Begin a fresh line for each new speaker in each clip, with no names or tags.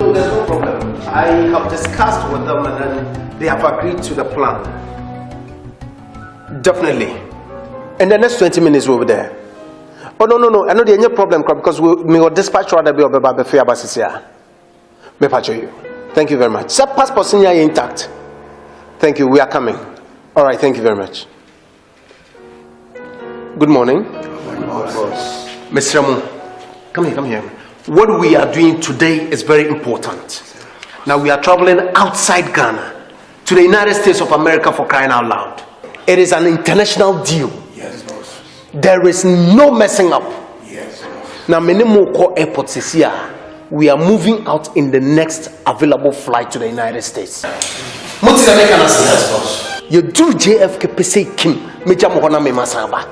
So there's no problem. I have discussed with them and then they have agreed to the plan. Definitely. In the next 20 minutes we'll be there. Oh no. I know there's no problem because we will dispatch order be about fair basis here. Me patch you. Thank you very much. Sir, passport senior intact. Thank you. We are coming. All right. Thank you very much. Good morning. Mr. Ramu, come here. What we are doing today is very important. Now we are traveling outside Ghana to the United States of America for crying out loud. It is an international deal.
Yes, boss.
There is no messing up.
Yes, boss.
Now, many more airports is here. We are moving out in the next available flight to the United States.
Yes, boss.
You do JFK PC Kim Meja Mohona Me Masaba.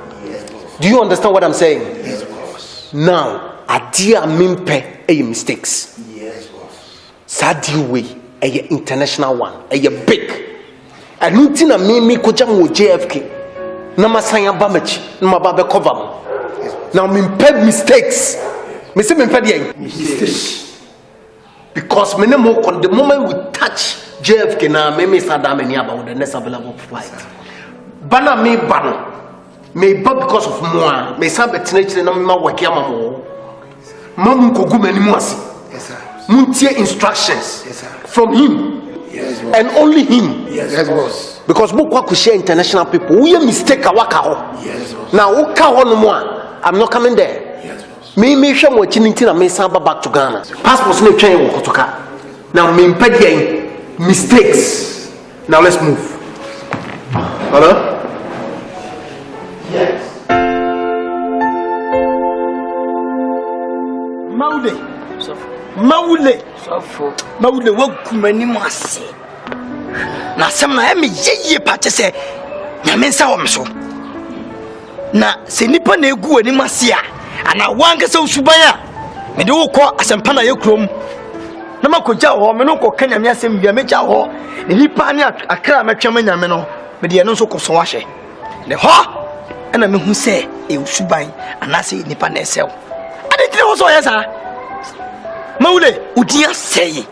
Do you understand what I'm saying?
Yes, boss.
Now, Adia Mimpe a mistakes.
Yes, boss.
Sadiwe a international one, a big. And Nutina Mimi Kojamo JFK. Namasaya Bamachi, Namababe cover. Now, Mimpe mistakes. Mistakes. Because the moment we touch JFK now, maybe Saddam and about the next available flight. Bana me ban. May because of moi, may some betinage no ma wakiamamo. Mamu kogu many mwasi.
Yes, sir.
Muntie instructions.
Yes, sir.
From him.
Yes, boss.
And only him.
Yes, boss.
Because Bukwa could share international people. We mistake a waka.
Yes, boss.
Now, no more. I'm not coming there.
Yes, boss.
Me show mo chinitina me samba back to Ghana. Passports no train wo kotoka. Now me impede mistakes. Now let's move. Hello? Yes.
Maule wo kumani mwase. Na sem na eme yeye pa che se nyame nsa wo mso. Na se nipa na egu ani mase a ana wanga se usuban a me de wo kɔ asempa na yekrom. Na makogya ho me no kɔ ka nyame asem bia me gya ho. Ne nipa ne akra matwam nyame no me de no nso kɔ so ahye. Ne ho ana me hu se e usuban ana se nipa na esew. Ade tire ho so yesa. Maule udia sei.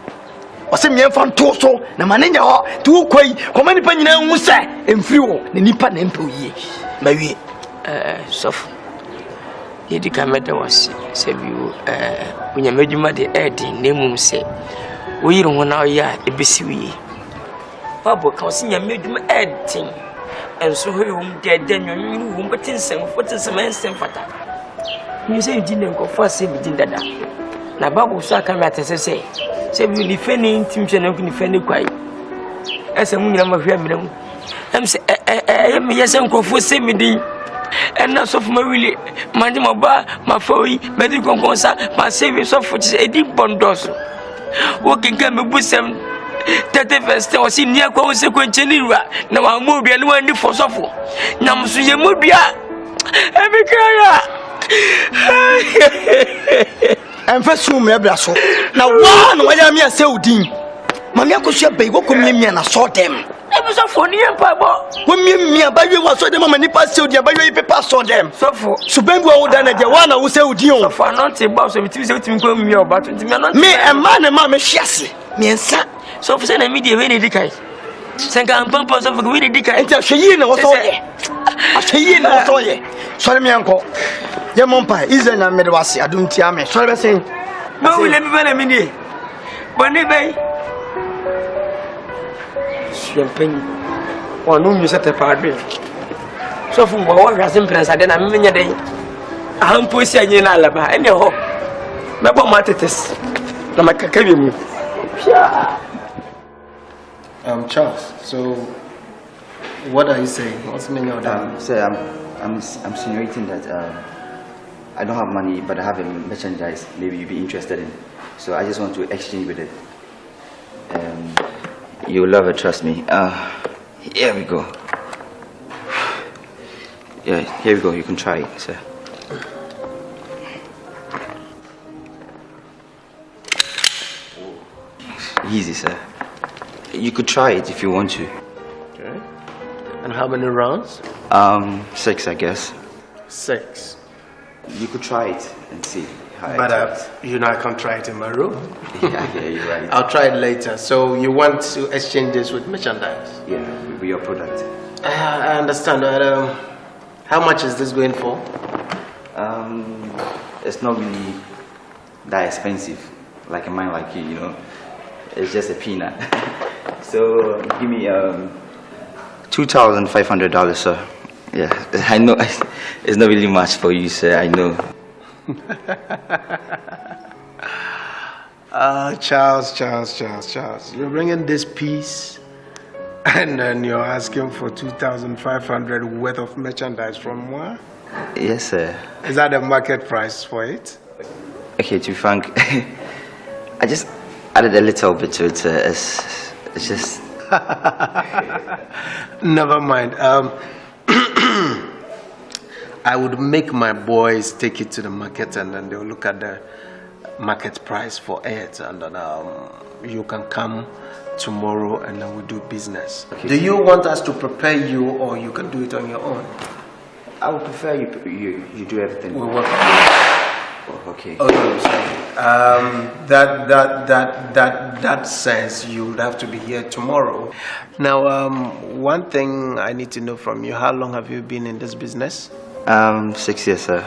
Ose me mfa nto so na manenya ho ti wo kwai koma nipa nyina hu se emfiri wo ne nipa na empa oye. Mawie
sof yedi kameda wase se biwo unyamadwuma de edin nemum se wo yiri ho na oya ebesiwie babo ka wose nyamadwuma edin enso ho yum de danwonwu wo mbetinsem fotinsem ensem fata mi se yidi ne nkofo ase bidin dada na babo so aka mi atese se bi ni feni ntimhwe na ni feni kwai ese mu nyina mahwe amiramu em se em yese nkofo se midin enna sofu mawili manje maba mafoyi medi konkonsa ma sevi sofu ti edi bondoso wo kinga mebusem tete feste o si ni akwa se kwencheni ruwa na wa mo bia ni wa ni fo sofu nyamso ye mo bia emikaya
emfa sum me bra so na wa na wa ya me ase udin mami akohia bai wo komia na so dem
ebi sofu ni empa bo
wo mia ba we wa so dem mama ni pa se udin ba we pepa so dem
sofu
suben bi wo da na je wa na wo se udin o
sofu anonte ba so bitimi se bitimi ko mia oba to ntimi anonte
me emma na ma me hwiase me nsa
sofu se na media we ni dikai senga ampampa sofu we ni dikai
enti ahweyi na wo so ye ahweyi na wo so ye sori me anko ye mompa Israel na me de wase adunti ame sori be sen
ma wule mi bana mini boni bay champagne wonu mi sete padre sofu mo wa gasim prince ade na me nya den ahampo si anyi na alaba ene ho me bo matetes na makaka bi mu
Charles, so what are you saying? What's the meaning of that?
Sir, I'm insinuating that I don't have money, but I have a merchandise maybe you'd be interested in. So I just want to exchange with it. You'll love it, trust me. Here we go. Yeah, here we go. You can try it, sir. Easy, sir. You could try it if you want to.
Okay. And how many rounds?
6, I guess.
6.
you could try it and see how
But
it works.
you know, I can't try it in my room.
Yeah, you're right.
I'll try it later. So you want to exchange this with merchandise?
Yeah, with your product.
I understand. How much is this going for?
It's not really that expensive, like a man like you know. It's just a peanut. So give me $2,500, sir. Yeah, I know it's not really much for you, sir. I know.
Charles, you're bringing this piece, and then you're asking for 2,500 worth of merchandise from moi?
Yes, sir.
Is that the market price for it?
Okay, to be frank, I just added a little bit to it, sir. It's just.
Never mind. I would make my boys take it to the market, and then they'll look at the market price for it, and then you can come tomorrow, and then we'll do business. Okay. Do you want us to prepare you, or you can do it on your own?
I would prefer you do everything.
We work.
Oh, okay.
Oh no, sorry. That says you would have to be here tomorrow. Now, one thing I need to know from you: how long have you been in this business?
6 years, sir.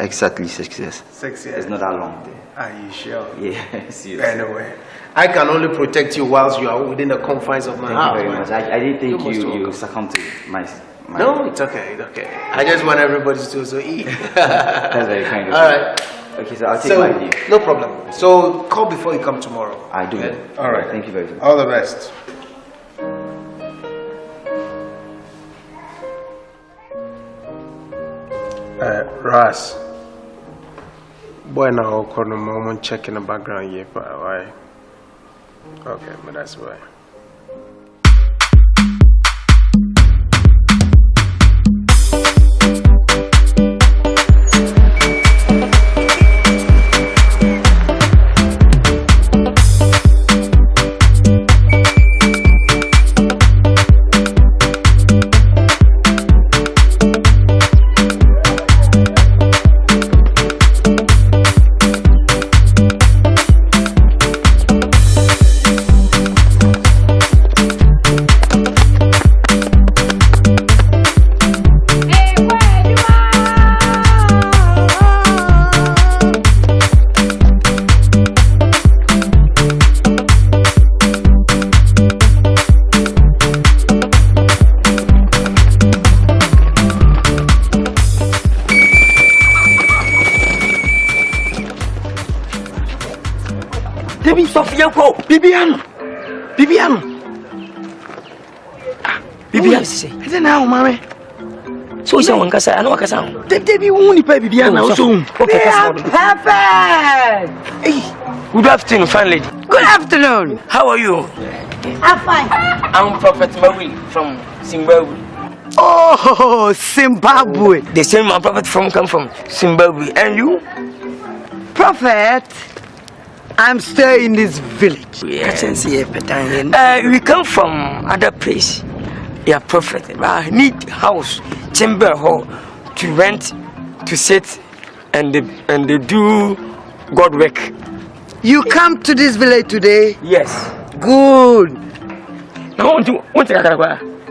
Exactly 6 years.
6 years.
It's not that long.
Are you sure?
Yeah, seriously.
Anyway, I can only protect you whilst you are within the confines of my house.
Thank you very much. I didn't think you succumbed to my.
No, it's okay. It's okay. I just want everybody to also eat.
That's very kind of you.
All right.
Okay, so I'll take my leave.
No problem. So call before you come tomorrow.
I do.
Okay? All right.
Thank you very much.
All the best. Ras. Boy, now I'll moment check in the background here. Why? Okay, but that's why.
Bibiano.
Bibiano say.
Is it now, mommy?
So is one kasa, I know kasa.
Debbie won't pay Bibiano soon.
Okay,
perfect.
Hey, good afternoon, fine lady.
Good afternoon.
How are you?
I'm fine.
I'm Prophet Mawi from Zimbabwe.
Oh, Zimbabwe.
The same man prophet come from Zimbabwe. And you?
Prophet, I'm still in this village.
Yeah. We come from other place. Yeah, prophet. I need house, chamber hall to rent, to sit, and they do God work.
You come to this village today?
Yes.
Good.
Now want to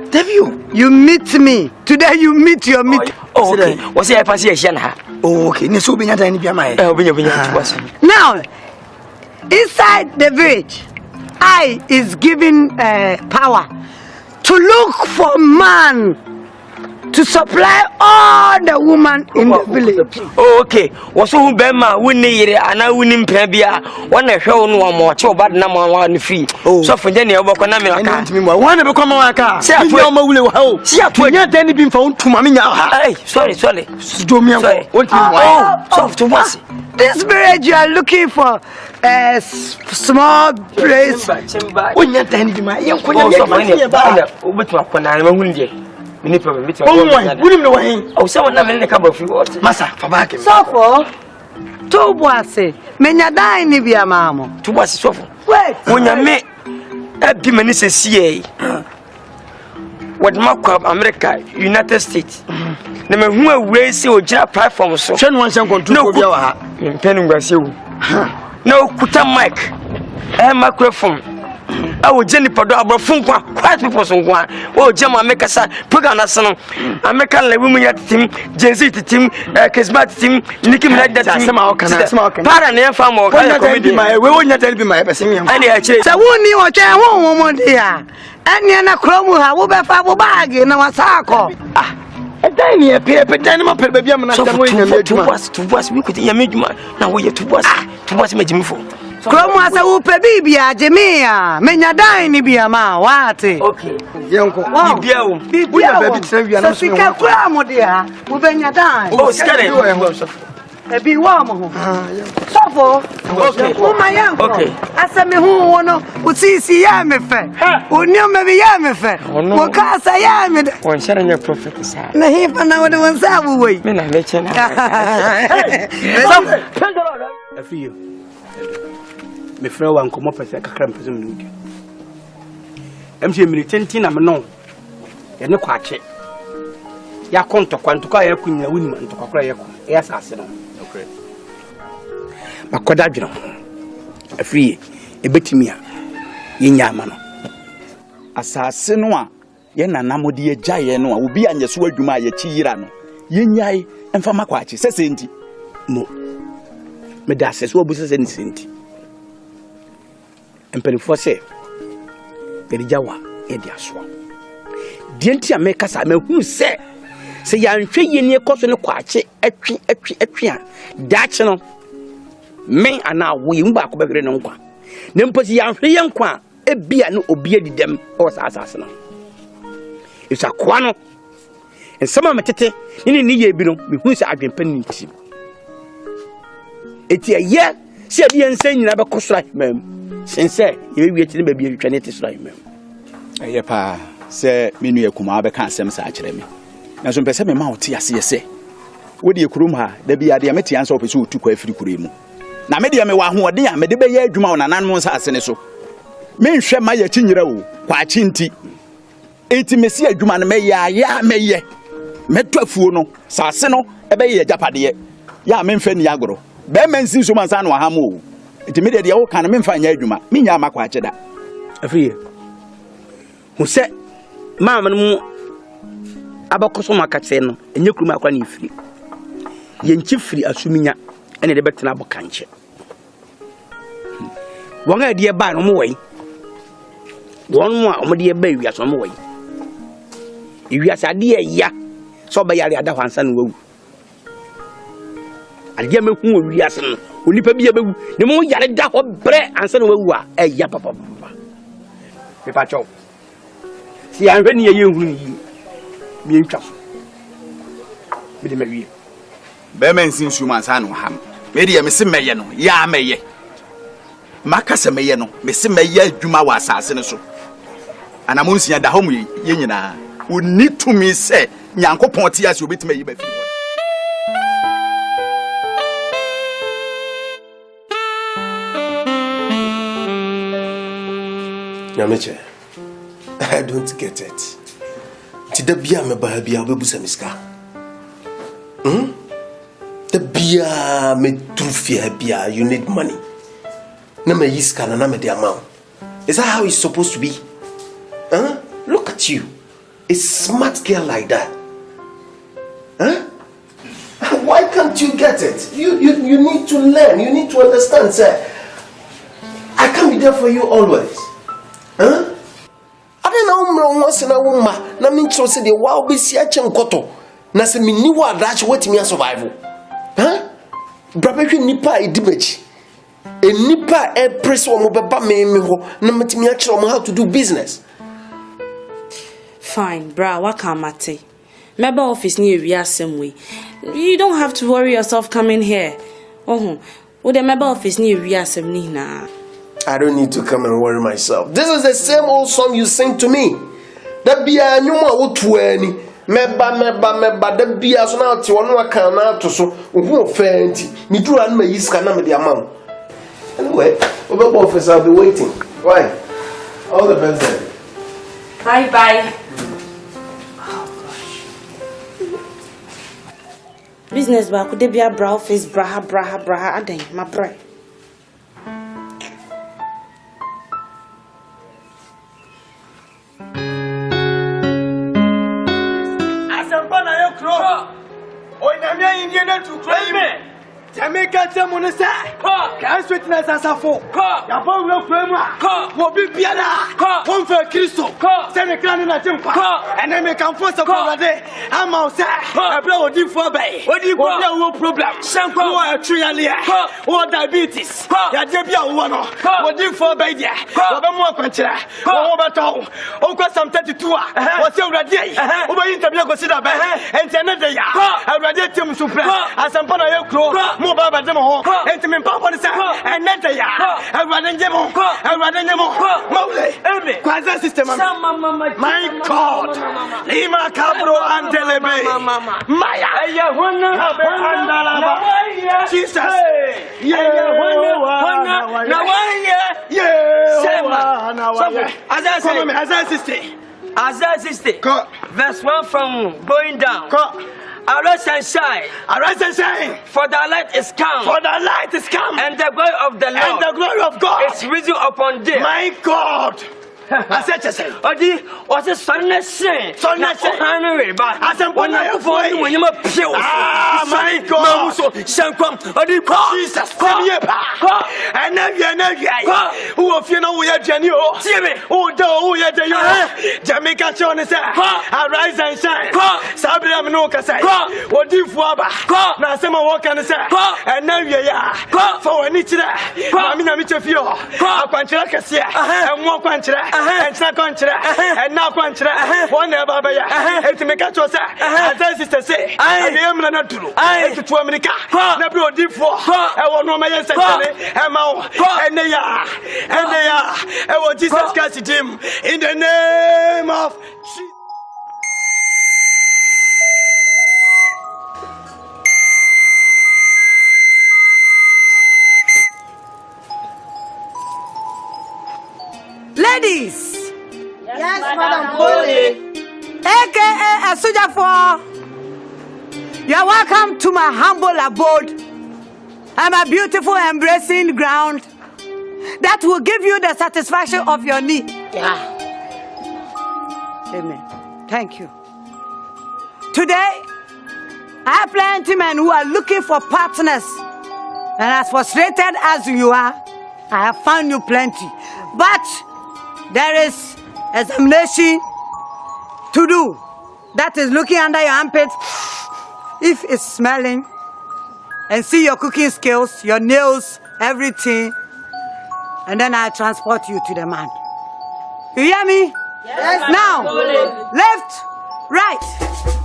Debut, you meet me. Today you meet your meet.
Oh, okay. What's your pass here?
Oh, okay. Now, inside the village, I is given power to look for man to supply all the women in the village.
Oh, okay. What's who Bema winning and I winning Pebia? One a show no more, two bad number one free. Oh, so for Jenny, I walk on me. I can't me one to become a car. See, I'm will see, I put your daddy been found to Mamma. Hey, sorry. Do me away. Oh, soft to once.
This village you are looking for a small place. When you're telling my young
oh, someone in the cup of water. Massa, for back.
So for two boys, many die in the mamma.
Two boys, so
wait,
when you make a diminished CA. What Mark America, United States. na me hu awure si o gira platform so
hwe no wanhyɛ nkonto bia wa ha
me mpenu ngwase wu na okuta mic microphone awo jeni podo abrofo nkwa quiet people so nkwa o jema make sa program na so no American level mu ya team Jay-Z team Kismat team Nicki Minaj team
sama okana
para na fa mo ka comedy
we wonya tell be my person me
ani a chire
sa woni o twa ho mo dia ene na kromu ha wo be fa wo bag na wasako
dan ni e pe dan ma pe bia me na ta mo nya me adwuma
tu boss we kuti nya me adwuma na wo ye tu boss me jimi fo
kromu asa wo pe bibia jemia menya dan ni bia ma wate
okay
yenko
bibia wo
bibia ba bi tena bia na so me
sika kromu dia wo benya dan
oh skare
ebi wa mo ho sofo
okay
wo ma yanko
okay
asa me hu wono usisi ya me fe onio me bi ya me fe wo ka sa ya me
won share nya prophet sa
na hifa na wo de won sa bu wei
me na me chena
afiyo me frɛ wa nkomo pɛsɛ kakra mpɛsɛ me nudi MC militenti na me no ye ne kwache ya kontokwa ntokwa ya kunya wuni ntokwa kora ya ko ya sase no okay makoda dwene afiye ebetimi a yenya ama no
asase no a ye nanamode ye gyae no a obi anye so adwuma a ye chi yira no yenyae emfa makwache sese nti
mo me da sese obu sese nti empelifo se perijawa e dia so die nti a me kasa me hu se yanhwe yeni ekoso ne kwache atwi a dache no men ana wo yi mba ko bewere ne nkwa ne mposi yanhwe ye nkwa ebia ne obi adidem o asase no isa kwa no ensama metete ni ye bi no me hu se adwempa ni nti eti ye se bi ense nyina be kosora mem sense ye wi eti ne ba bi atwa ne te sora mem
eye pa se menu yakuma be kan asem sa akire me na so mpese me ma oti ase yese wodi ekurum ha da bia de meti ansa opese otu kwa afiri kure mu na me de me wa hoɔden a me de be ye adwuma ona nan mo sa ase ne so me nhwɛ ma ya chinyira o kwa achi nti enti me si adwuma no me ya me ye meto afuo no sa ase no e be ye japade ya me mfa ni agoro be me nsin so mansa no ha mo enti me de wo kan me mfa nya adwuma me nya makwa achi da
afiye hu se maama no abakoso makatse no enye kuruma akwa ne firi yenchi firi asuminya ene de betena abokanche won a de ba no mo wai won mo a mo de ba wi aso mo wai iwi asade ya so ba yare ada hwansa no wawu ade me hu wi ase no onipa bi abewu ne mo yare da ho bre ansa no wawu a ya papa me pa cho si anhwe ne ye hu ni mi ntwa me de mawie
be men sin su mansa no ham me de me se meye no ya meye maka se meye no me se meye adwuma wa asase ne so ana mo nsia da ho mu ye nyina oni to me se nyankopon ti ase obetima yi ba fi
Nyameche, I don't get it. The bia me ba bia obebusa miska. The bia me trufia bia you need money. Na me yiska na me the amount. Is that how it's supposed to be? Look at you. A smart girl like that. Why can't you get it? You need to learn. You need to understand, sir. I can't be there for you always. I don't know once in a woman. Na me ncho se de wa obesi ache nkoto. Na se me ni wa dash wetimi a survival. Brabehwe nipa edibechi. E nipa e press wo mo beba me ho na metimi a kire wo how to do business.
Fine, bra, what can mate? Member office near we are same way. You don't have to worry yourself coming here. Would the member office near we are same na.
I don't need to come and worry myself. This is the same old song you sing to me. That be a new one to any. Meba, the be as now to one can out to so who offend me do and me is can the amount. Anyway, over office, I'll be waiting. Why? All the best then.
Bye. business ba could be a bra office braha aden my bra.
Asambana yo kro. Onyamia Indian to claim. Jamaica Tamonesa, can't sweeten as a phone. Yabo will claim, will be Piana, come for Christo, send a clan in a temper, and then make a force of a day. I'm outside, I blow a deep for bay. What do you want? No problem. Some call a trialia, or diabetes, Yadebia one, what do you for bay? What more contra, over town, over some 32, what's your day? Over interview consider by and another year. I read it to Supra, as some Pana Crow. Mo baba demo enti me papa sa enete ya awade njemo mole kwaza system my god lima kabro antelebe maya aya hona andalaba jesus na wanya
Isaiah 60 verse 1 from going down. Arise and shine.
Arise and shine.
For the light is come.
For the light is come.
And the glory of the Lord.
And the glory of God
is risen upon thee.
My God. I said to say,
Odi, was a sonnet say.
Sonnet say.
Henry, but
I said, when I avoid
when you are pure.
Ah, my God.
Shankom, Odi,
Jesus, come here, pa. And then who of you know we are Jenny? Oh, do we are the Jamaica Chon say, arise and shine. Sabri Aminoka say, what do you for? Now, some walk and say, and now you are for any chile. Mamina Michafio, a Panchakasia, and more Panchara. And now Quantra, one never by a to make a choice. As sister say, I am not true. I to America, never did for I want no man and they are, I want Jesus Christ him in the name of Jesus.
Ladies,
yes, Madam Pole,
aka a soldier for. You are welcome to my humble abode. I'm a beautiful, embracing ground that will give you the satisfaction of your need.
Yeah.
Amen. Thank you. Today, I have plenty men who are looking for partners, and as frustrated as you are, I have found you plenty. But there is examination to do. That is looking under your armpit, if it's smelling, and see your cooking skills, your nails, everything, and then I transport you to the man. You hear me?
Yes.
Now, left, right,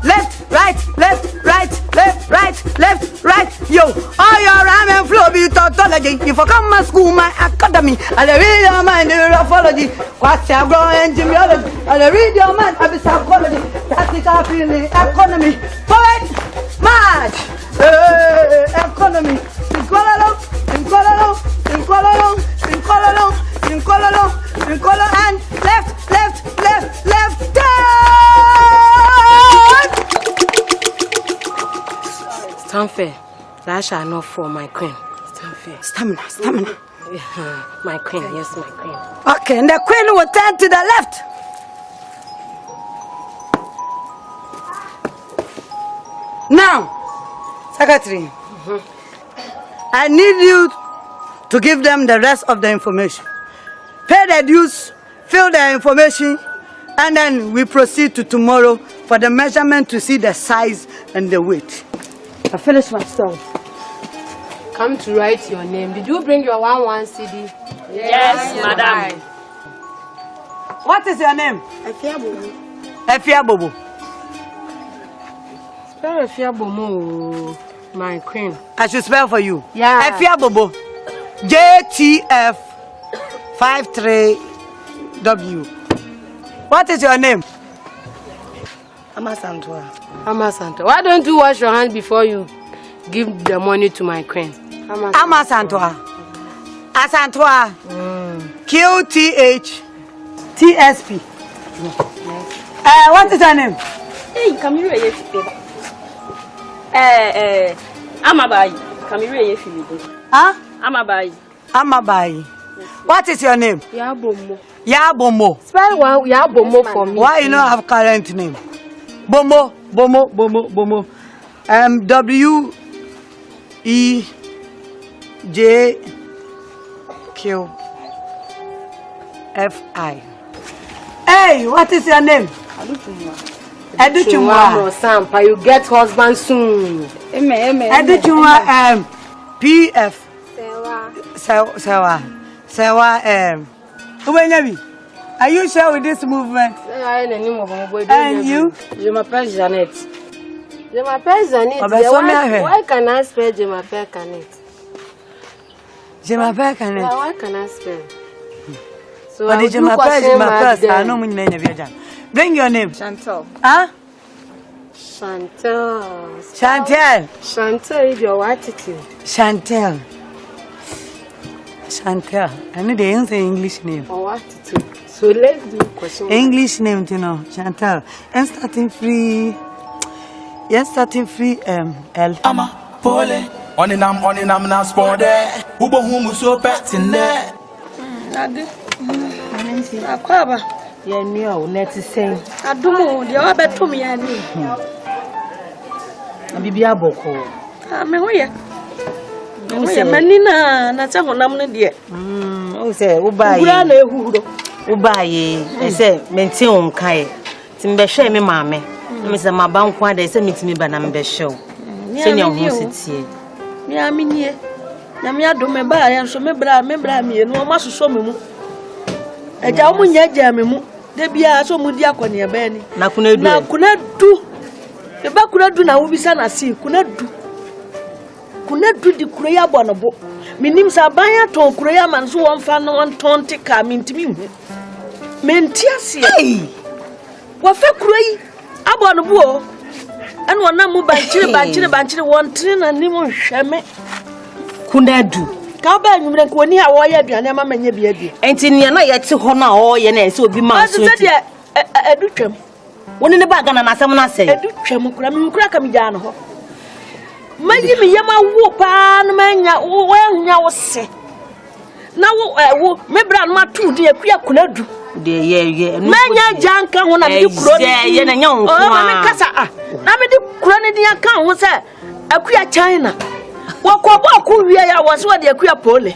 left, right, left, right, left, right, left, right. Yo, all your rhyme and flow be tautology. If I come to school, my academy, I read your mind, neurology, question grow engineering, I read your mind, I be psychology, tactical feeling, economy, poet, march, economy, in and left,
Stand fair. That shall not fall, my queen. Stand fair.
Stamina.
My queen, yes, my queen.
Okay, and the queen will turn to the left. Now, secretary, I need you to give them the rest of the information. Pay the dues, fill the information, and then we proceed to tomorrow for the measurement to see the size and the weight. I finished my story.
Come to write your name. Did you bring your 1 CD?
Yes, madam.
What is your name?
Efia Bobo.
Efia Bobo.
Spell Efia Bobo, my queen.
I should spell for you.
Yeah.
Efia Bobo. JTF 53W. What is your name?
Amasantua. Amasantua. Why don't you wash your hands before you give the money to my queen?
Amasantua. Asantua. QTH TSP. What is your name?
Hey, come here. Amabai. Come here, if you do.
Huh?
Amabai.
Amabai. What is your name?
Yabomo.
Yabomo.
Spell one Yabomo for me.
Why you don't have current name? Bomo. WEJQFI. Hey, what is your name? Educhumwa.
Sampa, you get husband soon.
Educhumwa PF. Sewa. Ubenyabi. Are you sure with this movement? And you?
Je m'appelle Jeannette. Why can I spell Je m'appelle Canette?
Je m'appelle Canette.
Why can I spell? So
but je m'appelle, I know when you name. Bring your name.
Chantal.
Huh?
Chantal is your attitude.
Chantal. I need the answer English name.
Or attitude. So let's do question.
English name, you know, Chantal. And starting free. Yes, starting free. L.
Ama pole. Oninam na spode. Ubo humu so pet in there.
Ade. Akwaba.
Yeah, no, let's sing.
Adumo, the other to me. I
Bibia Boko.
Me hoya. Manina, not a woman, dear.
Oh, say, Ubaye, I say, Mention Kai. Timber share me, mammy. Mr. Mabanqua, they send me to me, but I'm best show. Senior Hosity. Me, I mean, here. Namia do me buy, and so me no mass so me. A Jamun Yajamimu, they be so mudiaco near Benny. Nakuna do. The back could do now, we san a sea, could not do the Korea Bonobo. Minims are buying to Korea man so one fan one tonte come into me. Mentiasia. What for Korea? Abonobo. And one number by Chile, one train and Nemo Shame. Kunadu. Cowbell, you make one year, why you are never many baby. And in your night to honor all your name, so be my educam. One in the bag and I'm a say, educam, crack me down. Maybe me yama whoop mania well now say. Now me brand my 2 dear queer could do. Dear, mania janka when I do crony and young casa. Now me do crony the account was a queer China. Walk we was what the queer pole.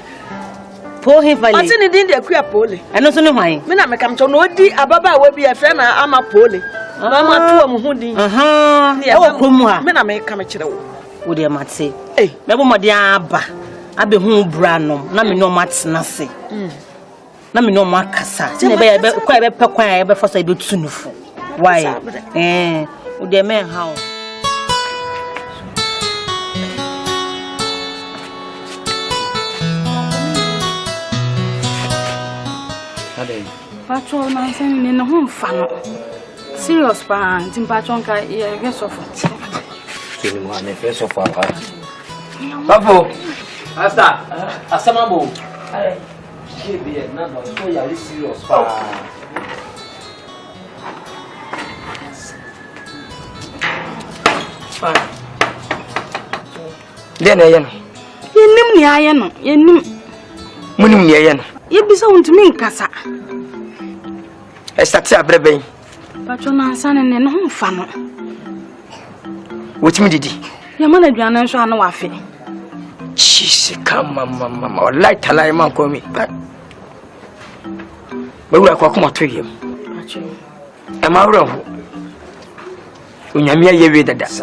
Poor him, I didn't the queer pole. I don't know why. When I come to know the Ababa will be a friend, I'm a pole. Mamma, 2 hoodie. When I make come at you. Would you might say, eh, never my dear Ba. I be home brano, na me no mats nase. Na me no makasa. Never quite a pequire before I do tunufu. Why? Would the man how?
Patron, I'm sending in the home fan. Serious pan, Tim Patron, I guess of it. Face of our Bravo, Asta, Asamabo. She be another so you serious. Then I am. You name me, I am. You name Munim, you be so to me, Cassa. I start a brebe. Patron, and son, and home fan. What me did he? Your mother, you are so unwaffy. She come, mamma, or light a lie, man, call me. But we are come to him. Am I wrong? When you are here with that,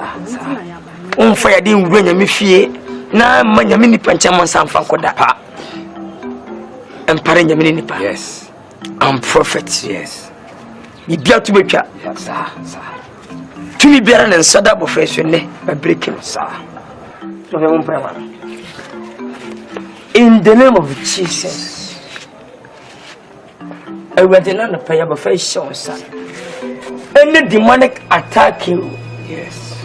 on fire didn't bring me fear. Now, my mini panchaman San Francoda. And parent your mini pa. Yes. I'm prophet, yes. You be out to make up, sir. To me, better than Sada profession, by breaking, sir. In the name of Jesus, I will not pay a face, sir. Any demonic attack you, yes.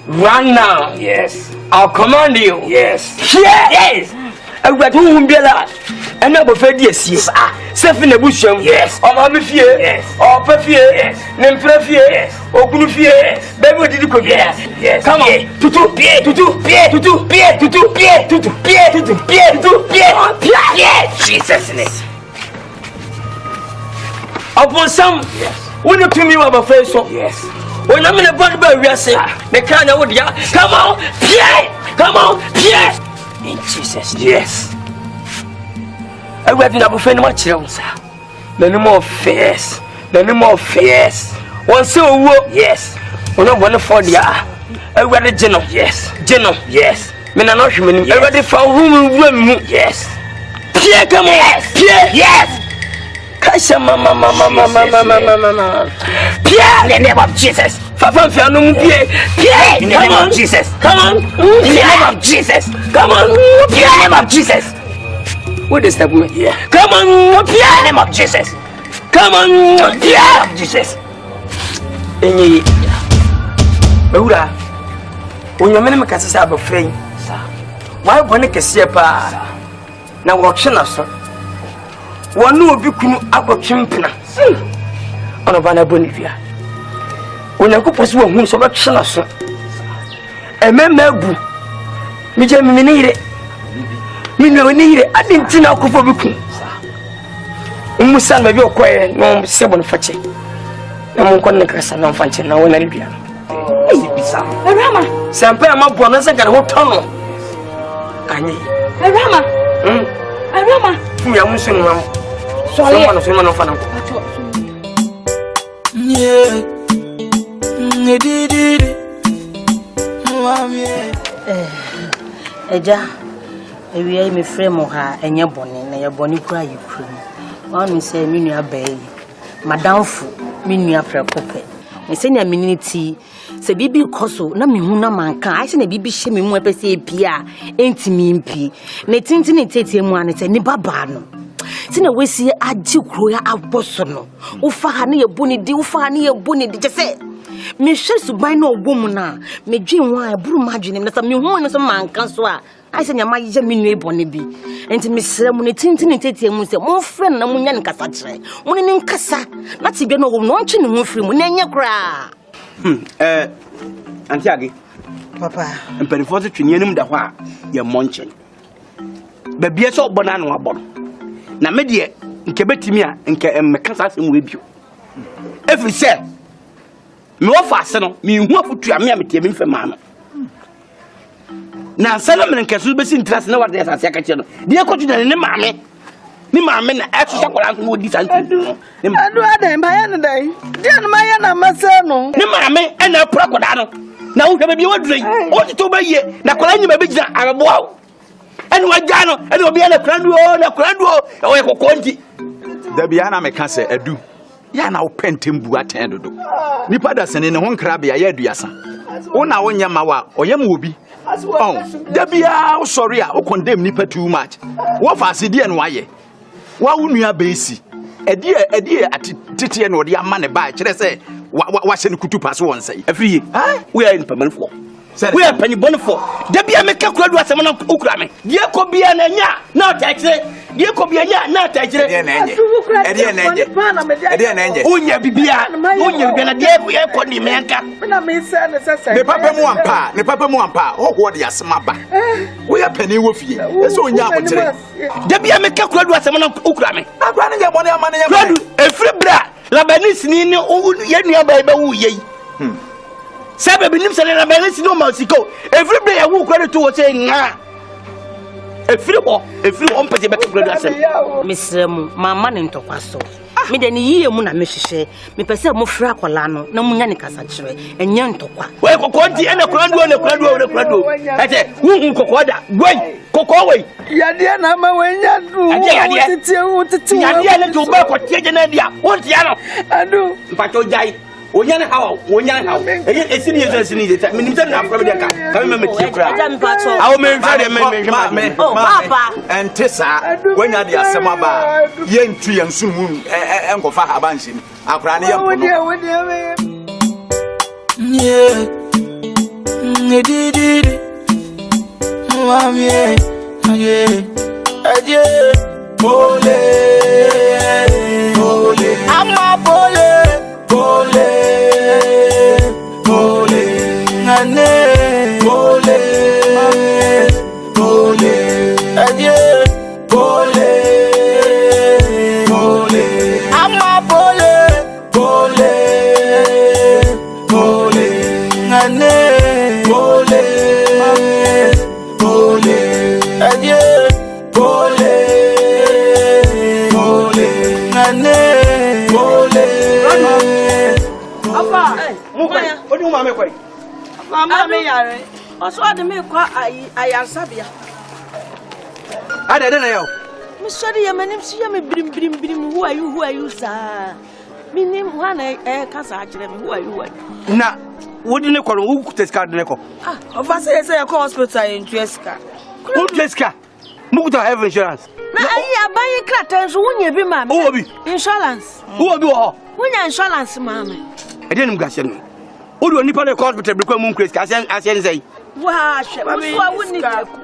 Run now, yes. I'll command you, yes. Yes. I will do be alive. ɛna abɔfra di asie sɛfi na ebusuam ɔmaame fie ɔpɛ fie ne mpere fie okunu fie bɛbi odidi ko bia come on tutu Jesus name ɔbɔnsam wone tumi wɔ abɔfra so onyame ne bɔde ba wiase ne ka na wodia come on pie in Jesus everybody na abɔfra no ma kyerɛ wo sa na no more fierce one say owo ono bɔne for dia everybody geno me na no hweme nim everybody fa hu mu pie come on pie Kasha mama Pierre in the name of Jesus. Fafan fiano Pierre in the name of Jesus. Come on. In the name of Jesus. Come on. Pierre in the name of Jesus. What is that woman? Come on. Pierre in the name of Jesus. Come on. Pierre of Jesus. Enyi. Ewura. Onyame me kase sa abofrɛn. Why bone kese pa. Na wo hwe na so. Wanu obi kunu akotwempena ono bana bonivia onyankopɔ so wahu so bɛtwe na so emema abu mi je mi ne yire adintina akofo bi ku umusan ba bi okoye no sebo no fache na mon kon ne kasa na mfanche na wona libia bisa rama sampa ma bo na se gare ho tono anyi rama fu ya musu no Someone of an
Eja, we are my friend Moha and your bonny, and your bonny cry you cream. One say, Minia Bay, Madame Fu, Minia Precope. And send a minute, say, Bibi Cosso, no me huna manka, I send a bibi shame in weapon say Pia, ain't me impy. Natintin it takes him one, it's a nibabano. Sina we see aji kroya abosono ufa hani ye boni di just say me hwe suban na ogom na me dwen wan aburu madwene na sa me hu ne so manka so a ai se nyama ye me nu ebone bi enti me srem ne tintin tetie mu se mo friend na munya ne kasa kire mo ne nkasa na ti bi no wo no ntwe ne ho firi mu na enye kra
anti age
papa
emperifo se twene anim da ho a ye monchen ba bia so obona no aboro na me de nke betimi a nke mmeka asem we bio every say me ofa ase no me hu afutu a me a metie me mfa ma no na sana me nke so besi interest na wade asase aka che no de ekotu na ne maame na aso sakola nso wo di san
adu adan ba ya no dai de no ma ya na mase no
ne maame na prakoda no na wo hwe bi wo dure o ti to ba ye na kola nyima be gina areboa enu wajano enu obi na krando o ekokonti
da bia na meka se adu ya na wo pentembu aten dodo nipa da sene ne ho nkrabia ya aduasa wo na wo nyama wa oyam obi da bia wo sorry a wo condemn nipa too much wo fa ase die no waye wa wo nua beesi edie atete no de ama ne ba kire se wa hye ne kutu paso won sai
afiri we are in permanent we are penny bonfo da bia me ka kura do asem na okura me die ko bia na nya na otachire die ko bia nya na otachire
ede na enje
unya bibia na die ko ye ko ni menka
na me say na sasa
ne papa mu ampa ho de asema ba we are penny wo fie eso onya akotire
da bia me ka kura do asem na okura me
agba ne nya bone amane nya
kura efri bra labanis ni ye nua ba ba wu ye Sabe binim sele na bele sino masiko every day I will credit to say nga every one person be credit asem
misremu mama ne ntokwa so me de ni yiye mu na me hwehwe me pese mo fra akola no na munya ne kasa kire enye ntokwa
we kokonti ene kurando ate hu kokoda goi kokko we
yade na ma wenya du titi
yade ne to ba ko tie na dia won tia no
adu
mpato jai onyane hawo esini yesu minimta na afro de ka me tie kra awo me mfa de me
papa
entesa wanya de asema ba ye ntu ye nsunu enkofa habanhim akra ne ye mpono
Bole, bole, ama bole, bole, bole, nane, bole, bole, adieu, bole, bole, ama bole, bole, bole, nane, bole, bole, adieu, bole.
Mama me yare. Oso ade me kwa ayansabia.
Ade na yo.
Me sori ye manim si ye me brim who are you sir? Me nim wana kasa akire me who are you?
Na wodi ne kwaro wo kuteska de ne ko.
Ah, ofa say you call hospital in Tueska.
Who Tueska? Mukuta have insurance.
Na ayi abayi krata nso wonya bi ma me.
Who obi?
Insurance.
Who obi wo?
Wonya insurance ma me.
E de nim gase no. Odo nipa de hospital bi kwa mu kreska asen sei.
Wa hwe ma me so woni teku.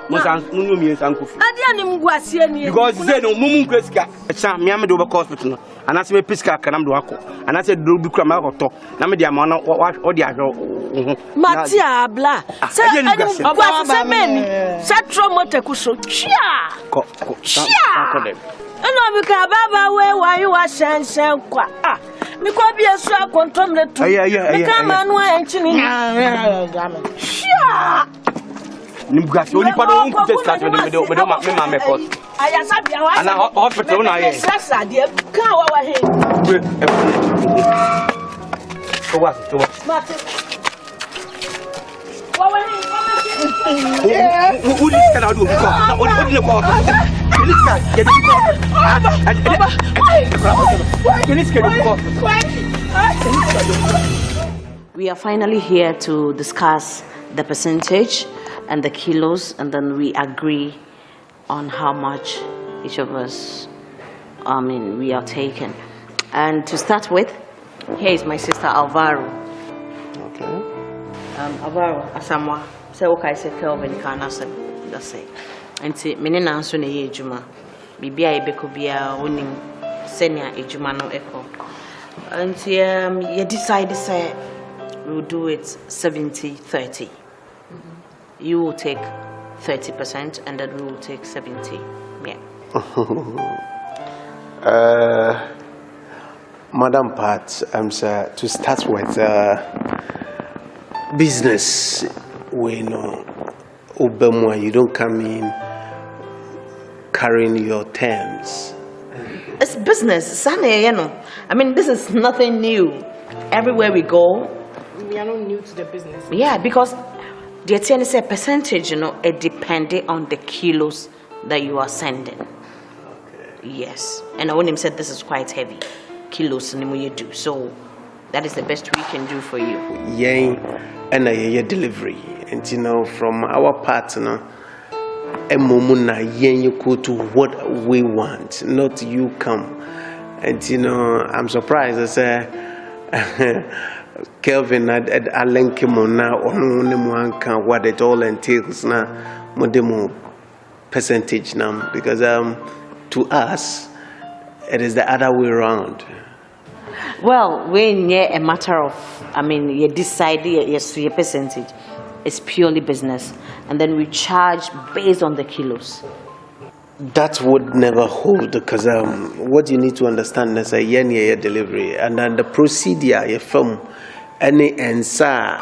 Musan munyo mi sanko fi.
Ade anim guase ani.
Because say no mumu kreska. Echa me am de over hospital no. Anase me piska kanam do akọ. Anase do bi kura ma akọtọ. Na me de ama na o de ahwe.
Mati abla. Se anim guase se meni. Se tro moteku so. Chia.
Ko.
Eno mi ka baba we wa you wa shen kwa. Ah. Mi ko bi esu akontom le tu. Mi ka manu enchi ni. Chia.
Nimgasi oni pado unku test card me ma me cause
aya sabia wa
ana hospital na ye
sasa de ka wa he
to wa
mate wa he
uli kana do ko odi ne ko
We are finally here to discuss the percentage and the kilos, and then we agree on how much each of us, we are taking. And to start with, here is my sister Alvaro.
Okay.
Alvaro, Asamoah, say okay, say Kelvin, can say that's it. And say, me na answer na ye juma. Bibi a ibeko bia onim senior ejuma no eko. And you decide to say we'll do it 70-30. You will take 30% and then we will take 70. Yeah.
Madam Pat, sir, to start with, business, we know, Obama, you don't come in carrying your terms.
It's business, Sunny, you know. I mean, this is nothing new. Everywhere we go,
we are not new to the business.
Yeah, because the attorney said percentage, it depending on the kilos that you are sending. Okay. Yes. And I want him said this is quite heavy. Kilos you do. So that is the best we can do for you.
Yeah, and a delivery. And from our partner, you go to what we want, not you come. And I'm surprised. I say Kelvin I link him on now on what it all entails now more percentage now, because to us it is the other way around.
Well, when you're a matter of you decide your percentage, it's purely business, and then we charge based on the kilos.
That would never hold, because what you need to understand is a year delivery, and then the procedure you film any answer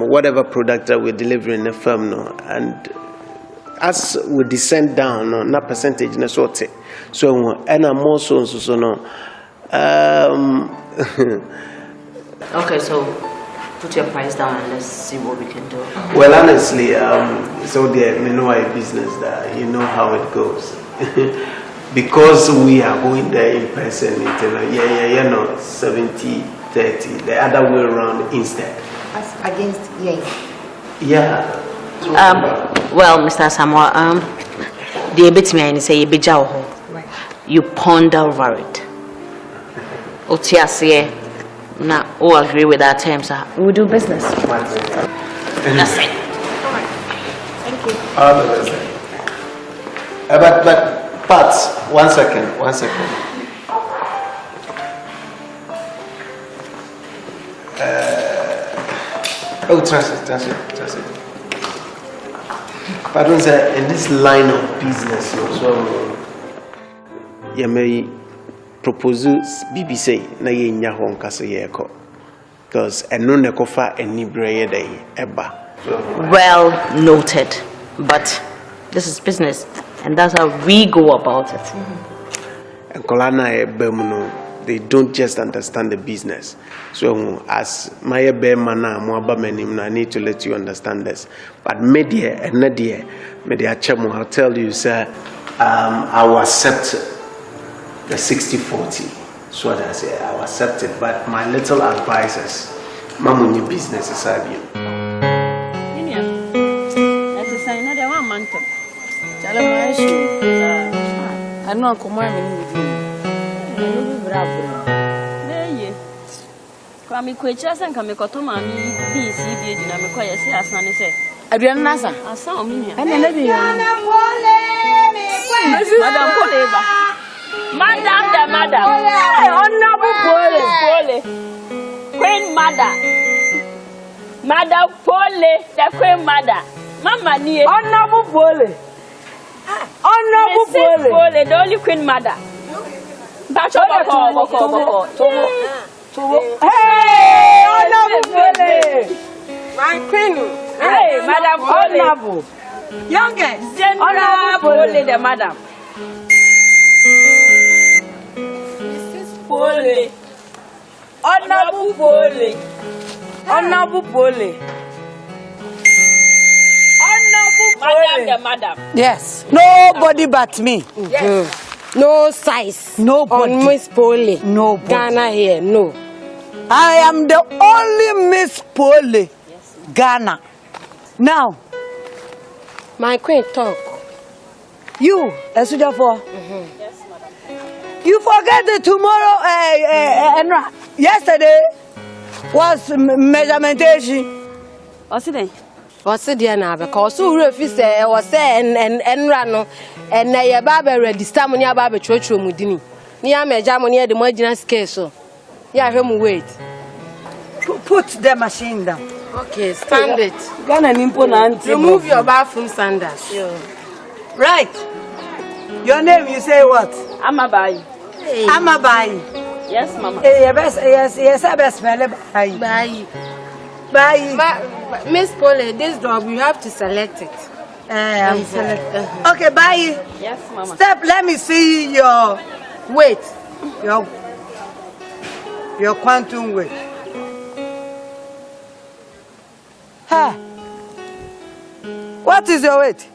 whatever product that we're delivering the firm and as we descend down on that percentage na sort so and more so no
okay, so put your price down and let's see what we can do.
Well, honestly, so there you know our business that you know how it goes. Because we are going there in person, 70-30, the other way around instead.
As against
Yeah.
Well, Mr. Asamoah, the bit me say you ponder over it. Otiase na all agree with our terms. We'll do business. That's it.
All right. Thank you.
But Pat, 1 second. Translate. Pardon, sir, in this line of business, so you may propose BBC na yenya honka se yeko. Because eno ne kofa eni breye day eba.
Well noted, but this is business, and that's how we go about it.
And Kolana Bemuno, they don't just understand the business. So as my Bemana, Moabamenim, I need to let you understand this. But media and Nadia, media chamo, I'll tell you, sir, I will accept the 60-40. So what I say, I will accept it. But my little advice is, Mamuni business is I
know come on with you. Kwami kwecha san kame kotoma mi BC bi di na me kwa yesi asan say aduan nasa asan o mi nia ene na bi Madam Pole ba Madam the madam honorable Pole Queen Mother Madam Pole the Queen Mother Mama ni honorable Pole the only Queen Mother Bako. Hey, honorable Pole. My queen. Hey, Madam Pole. Youngest. Honorable Pole, the madam. Mrs. Pole. Honorable Pole. Honorable Pole. Madam, the madam.
Yes. Nobody but me.
Yes.
No size.
Nobody.
On Miss Pole.
Nobody.
Ghana here, no.
I am the only Miss Pole. Ghana. Now.
My queen talk.
You, Esujafo. Yes, madam. You forget that tomorrow, yesterday was measurementation.
What's it? What's it now? Because who refused was saying and run and na baba ready stamina baba church mudini. Near me jamon the marginal scale so. Yeah, him wait.
Put the machine down.
Okay, stand it.
Remove
your bathroom sandals.
Right. Your name, you say what?
Amabai.
Hey.
Amabai.
Yes, Mama.
Yes, I best smell it.
Bye. Miss Pole, this dog, you have to select it.
I'm selecting. Okay, bye.
Yes, Mama.
Step, let me see your weight. Your quantum weight. What is your weight?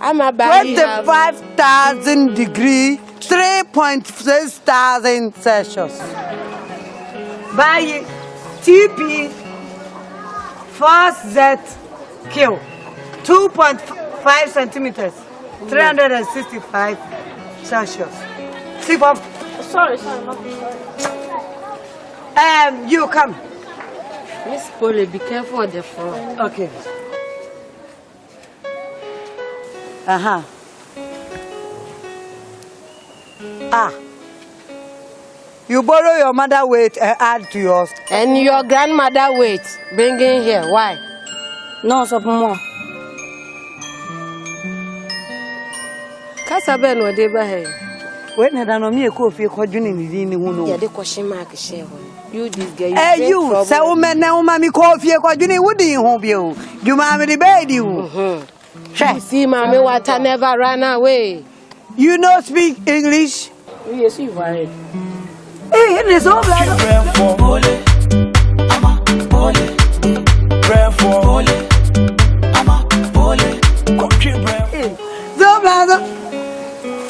I'm about
25,000 degree, 3.6,000 Celsius. By TP 4ZQ, 2.5 centimeters, 365 Celsius.
Sorry,
you come.
Miss Pole, be careful of the floor.
Okay. You borrow your mother weight and add to yours.
And your grandmother weight, bring in here. Why?
No, so more.
Kasabe no dey ba here.
When I don't know me, coffee, Kojuni,
yeah, the question mark share. You this guy.
Hey, you, say, woman, now, mommy, coffee, Kojuni, would you home you? You, mammy, the baby, you.
See, mommy, water never run away.
You know speak English?
Yes, you are.
Hey, it is all black.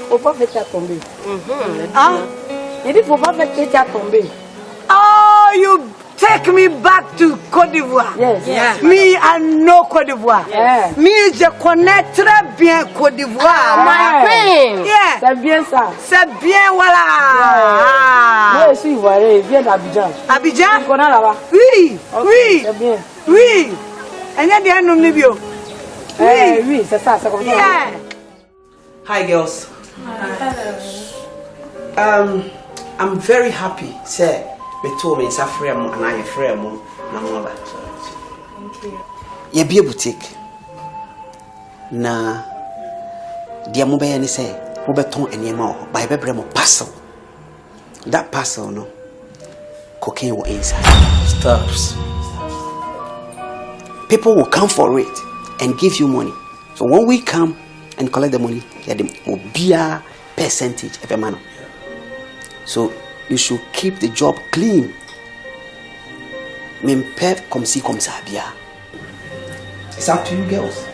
Faut pas faire tomber. Il dit faut pas faire tomber.
Oh, you take me back to Côte d'Ivoire.
Yes.
Me, I know Côte d'Ivoire.
Yeah.
Me, je connais très bien Côte d'Ivoire.
My queen.
Yeah.
C'est bien ça.
C'est bien, voilà.
Moi aussi, voilà, il vient d'Abidjan.
Abidjan?
Tu connais là-bas?
Oui,
okay,
oui.
C'est bien.
Oui. Et il y a des noms libyo.
Oui, c'est ça, c'est comme ça.
Yeah.
Hi girls,
I'm very happy, sir. Me told me it's a frame and I frame na mother.
Thank you.
You be a boutique. Na dia mo be ni say mo beton enema by bebre mo parcel. That parcel no cocaine will inside.
Stuffs.
People will come for it and give you money. So when we come and collect the money, get the mobile percentage of a man. So you should keep the job clean. It's up to you girls.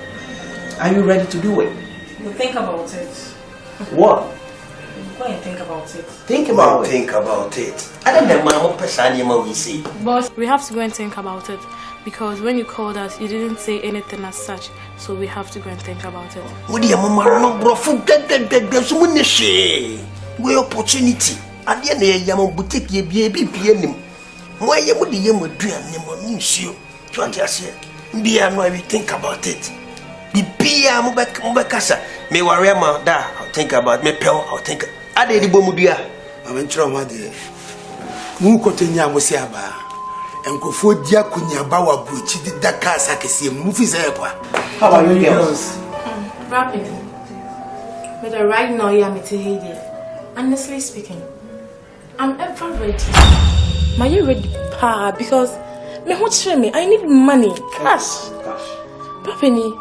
Are you ready to do it?
We'll think about it.
What?
Go and think about it.
Think about it.
Think about it. I don't know what we say.
Boss, we have to go and think about it. Because when you called us, you didn't say anything as such. So we have to go and think about it.
What do you mama bro? There's someone share. We opportunity. At the end of the day, boutique ye be PM. Why you would you do and you? What I say? Be I know we think about it. Be PM Mubekasa. Me worry ma da. I'll think about me pel. I'll think. I did the bomudia.
I'm in trouble, dear. Mukotenya Musiaba. And go for Diakunya Bawa Buchi did that car Sakasi movies airport.
How about you girls?
Rapidly. But right now, you are me. Honestly speaking, I'm ever ready. Are you ready, Pa? Because me won't show me. I need money, cash. Papini,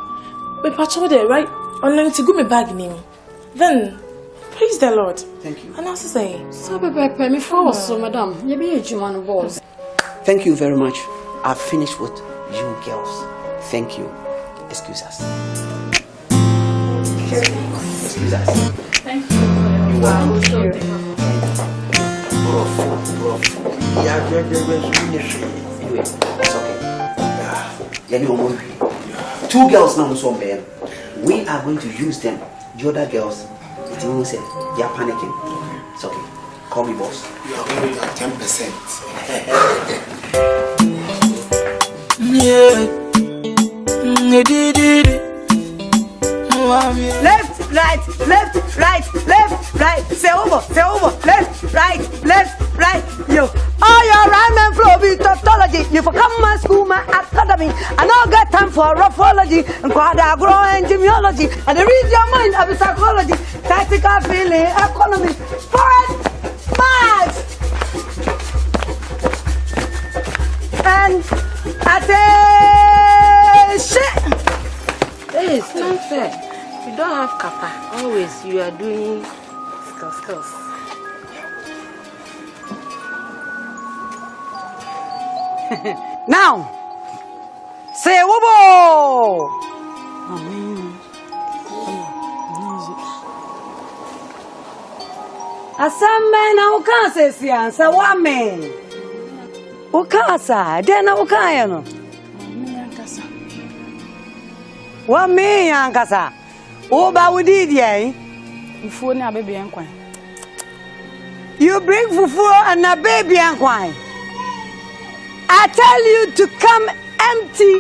we patrol there, right? Online to go me bag name. Then, praise the Lord.
Thank you.
And also say,
So, Pepe, me force, so, madam. You be a German boss.
Thank you very much. I've finished with you girls. Thank you. Excuse us. Excuse us.
Thank you.
You welcome.
Bro. Yeah,
Anyway, it's okay. Two girls now, so bad. We are going to use them. The other girls, it means they are panicking. It's okay. Call me boss.
You are only at 10%.
Yeah.
Left, right, say over, left, right, yo. All your rhyme and flow be tautology. You for come my school, my academy. I don't get time for rapology and quadagro and gymnology. And the read your mind of psychology, tactical feeling, economy, foreign, maths. And attention.
Hey, it's not fair. You don't have kappa. Always you are doing skills.
Now, say wobo. Asambe na ukase siansa wame. Ukasa, dena ukaya no. Wame yankasa. Oba udidi eh.
Fufu na baby enkwan.
You bring fufu and a baby enkwan. I tell you to come empty.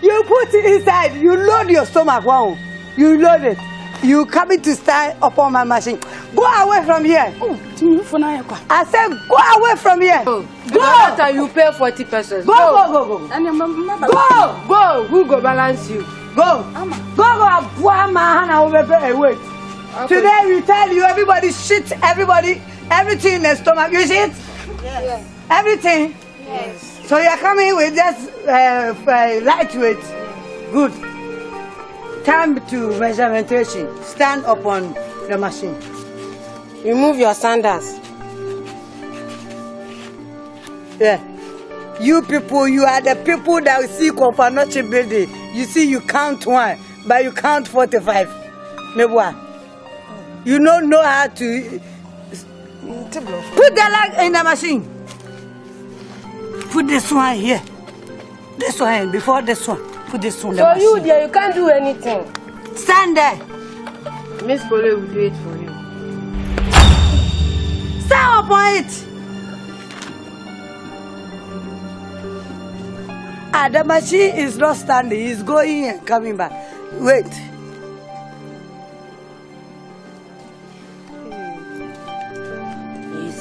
You put it inside. You load your stomach. Wow. You load it. You coming to stand upon my machine. Go away from here. I said go away from here.
Go.
Go.
After you pay 40 pesos.
Go. Go.
Go. Who go balance you?
Go. Go. Wait. Okay. Today we tell you everybody shit. Everything in the stomach. You shit?
Yes.
Everything.
Yes.
So you're coming with just lightweight. Good. Time to measurementation. Stand upon the machine.
Remove your sandals.
Yeah. You people, you are the people that will see Kopanochi building. You see, you count 1, but you count 45. Mebwa. You don't know how to put the leg in the machine. Put this one here. This one before this one. Put this one.
So you there, you can't do anything.
Stand there.
Miss Pole will do it for you.
Stand up on it. The machine is not standing. It's going and coming back. Wait.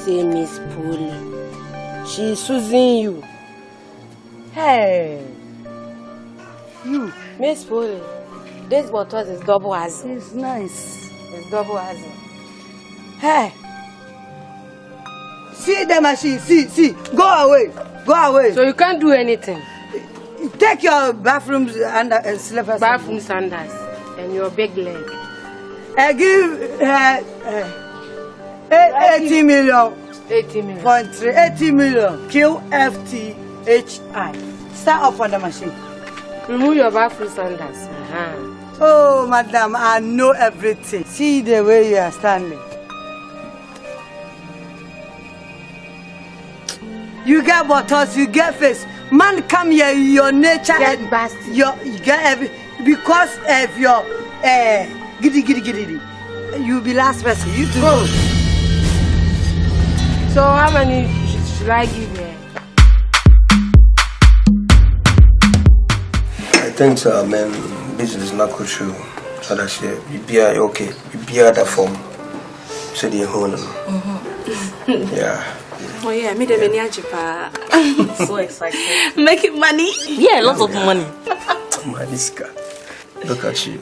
say Miss Polly. She's choosing you.
Hey.
You. Miss Polly. This bottle is double as.
It's nice.
It's double as.
Hey. See the machine. See. Go away.
So you can't do anything.
Take your bathrooms and slippers.
Bathroom sandals and your big leg.
I give her 80 million.
80 million.
80 million. QFTHI. Start up on the machine.
Remove your bathroom sandals.
Oh, madam, I know everything. See the way you are standing. You get bottles, you get face. Man, come here, your nature and you get every because of your giddy. You be last person. You do.
Go. So how many should I give you?
I think so, man. Business is not good true. So that's it. You be okay. You be at that form. So the whole. Yeah.
Oh yeah, me the Beniajipa.
So excited.
Making money?
Yeah, lots of money.
Maniska. Look at you.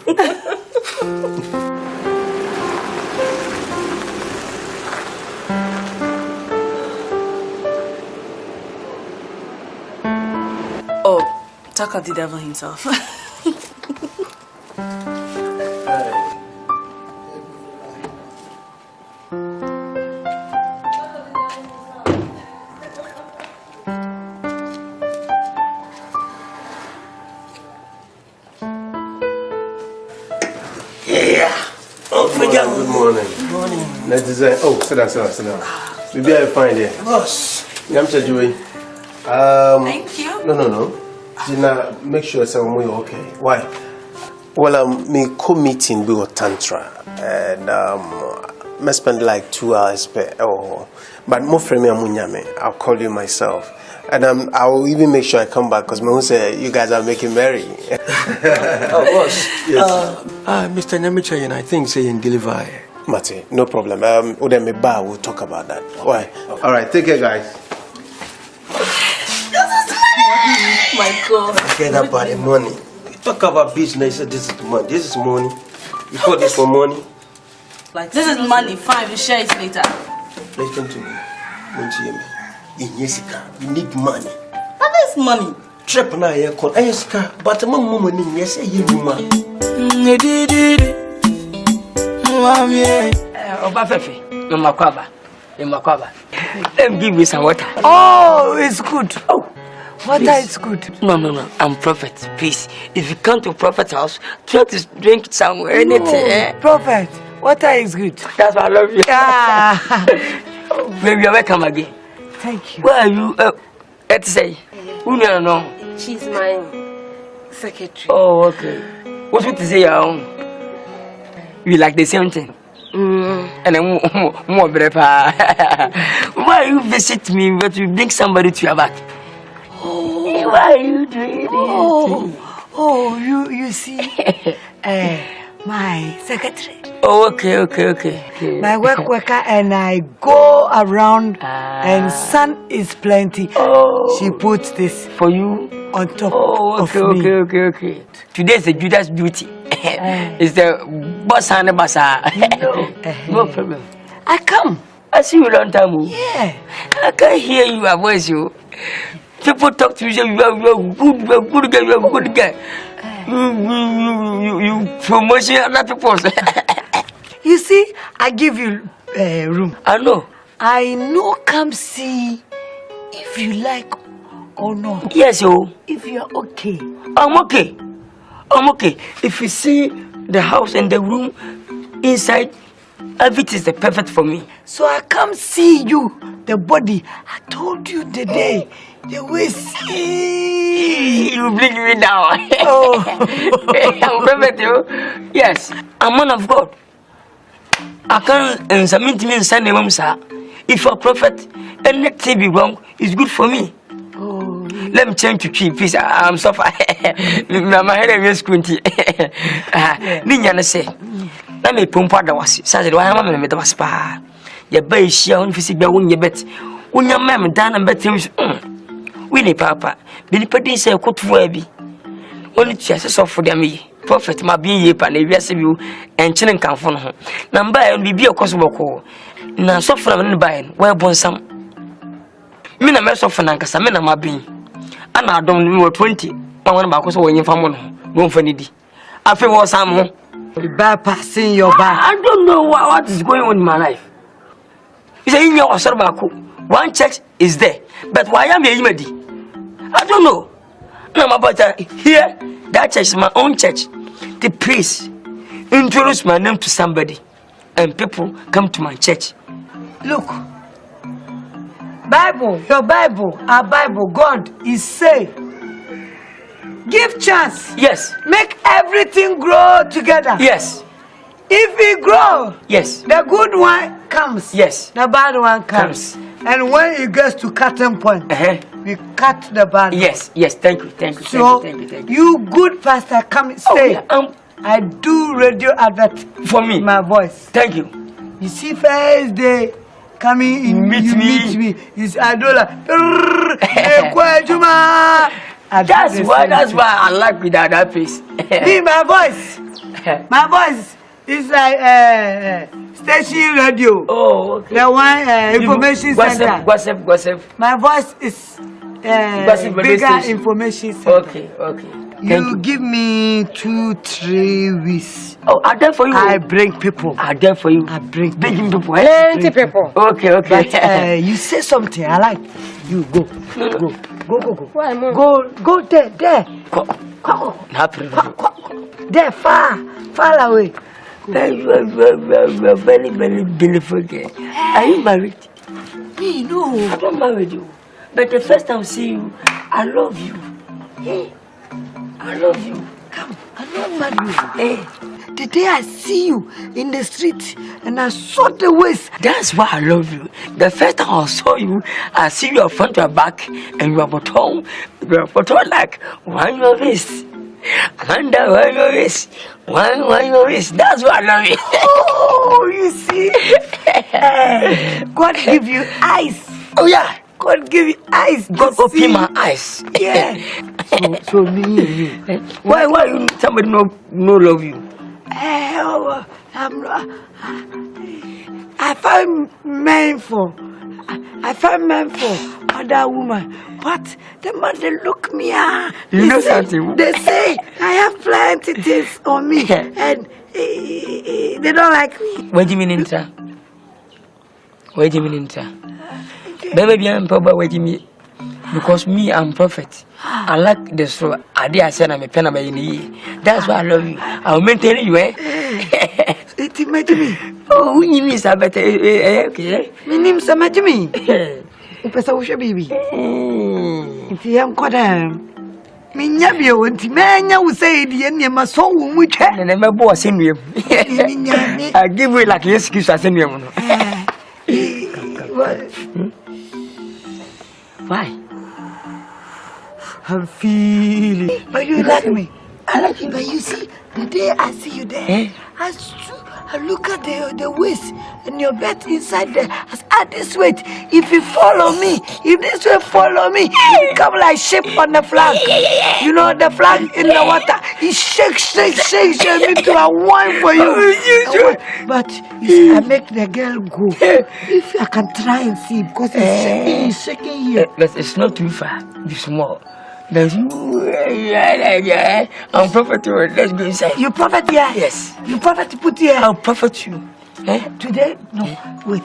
Oh, talk of the devil himself.
Good morning. Let's design. Oh, sit down. Maybe I find it. Boss. I'm doing.
Thank you.
No. Gina, make sure someone will okay. Why? Well, me co-meeting we got tantra and I spend like 2 hours per hour. But more for me, I'll call you myself. And I'll even make sure I come back because Mom say you guys are making merry.
Oh, boss. Yes. Mr. Namichayan, I think saying deliver.
Mate, no problem. Udemy Bar, we'll talk about that. Why? Okay. All right, take care, guys.
My God.
Forget about the money. You talk about business, this is money. This is money. You call this for money?
Like this is money. Fine, we share it later.
Listen to me. In Jessica, we need money.
What is money?
Trip na here call Jessica, but mama money yes you man.
Obafefe, Makwaba. Let me give you some water.
Oh, it's good. Oh, water is good.
No. I'm prophet. Please, if you come to prophet house, try to drink some anything.
Prophet, water is good.
That's why I love you. Baby, you're welcome again.
Thank you.
Where are you? Let's say, who know?
She's my secretary.
Oh, okay. What's what to say? We like the same thing. And then more brepa. Why you visit me but you bring somebody to your back? Oh, why you doing this?
Oh, you see, my secretary.
Oh, okay.
My worker and I go around and sun is plenty.
Oh.
She puts this
for you
on top of me.
Okay. Today is the Judas duty. It's the boss and the bazaar. No problem.
I come.
I see you long time.
Yeah.
I can hear your voice. You people talk to you. You are good guy. You promotion other people.
You see, I give you room.
I know.
Come see if you like or not.
Yes, yo.
If you are okay.
I'm okay. If you see the house and the room inside, everything is perfect for me.
So I come see you, the body. I told you the day. The way see.
You bring me down.
Oh.
I'm perfect, yo. Yes, I'm man of God. I can't submit me inside the room, sir. If you're a prophet, anything be wrong, it's good for me.
Oh.
Let me change to tree, please. I'm suffering. My head is squinty. Ninya say, let me pump out the was. Saturday, why am I going to spa?
ya ba hia on fisi bia won ye bet wonya mam dan na betem we ni papa bi ni pedi say kotu abi oni tia se so fo dem yi prophet ma bi ye pa na wiase bi enchene nkanfo no ho na mba e bibi ekoso boko na so fo na ne ba en we bonsam mi na me so fo na nkasa me na ma bin ana adom ni 20 pawon ba ko so wonyin famo no won fa ni di afi wo sam ho
bypassing your back.
I don't know what is going on in my life. You say in your one church is there, but why am I Imedi? I don't know. No, but here, that church is my own church. The priest introduce my name to somebody, and people come to my church.
Look, Bible, your Bible, our Bible, God is saying, give chance.
Yes.
Make everything grow together.
Yes.
If we grow,
yes,
the good one comes.
Yes.
The bad one comes. And when it gets to cutting point, we cut the bad one.
Yes, yes, thank you.
So,
thank you.
You good pastor, come stay. I do radio advert
for me.
My voice.
Thank you.
You see, first day coming in, meet me. It's Adola.
That's why I like with that face.
Me, my voice is like station radio.
Oh, okay.
The one information center.
Gossip.
My voice is bigger information center.
Okay.
You give me 2-3 weeks.
Oh, I dare for you.
I bring people.
I dare for you.
I bring
people.
Plenty people.
Okay.
But, you say something. I like you. Go. Go there. There, far away.
You are very, very beautiful girl. Are you married?
Me, no.
I'm not married you. But the first time I see you, I love you. I love you.
Come, I'm not married. The day I see you in the street and I saw the waist.
That's why I love you. The first time I saw you, I see you front to back and you are bottom like one your waist. Under one your waist. One your waist. That's why I love you.
Oh, you see? God give you eyes.
Oh yeah.
God give you eyes.
God open my eyes.
Yeah. So me and you.
Why you somebody no love you?
I found men for other woman, but the man they look me
you know something?
They say I have plenty things on me and they don't like me.
What do you mean intra? Baby, I'm probably waiting me because me I'm prophet. I like the story. I did I said I'm a pen about in. That's why I love you. I'll maintain you,
It made me.
Oh, who you miss? I better okay.
My name's Samajimi. Upesa baby. If you am quite Minya won't manya will say the end of my soul which had
and my boss in you. I give you like excuse as in you. Why?
I'm feeling. But you like me. I like you. But you see, the day I see you there, I look at the waist and your bed inside there. I add this weight. If you follow me, if this way follow me, you come like ship on the flag. You know the flag in the water. It shakes me to a wine for you. But you see, I make the girl go. If I can try and see, because it's shaking here.
It's not too far. It's small. There's I'm prophet. Let's go inside.
You prophet here?
Yes.
You prophet put here?
I'll prophet you.
Today? No. Wait.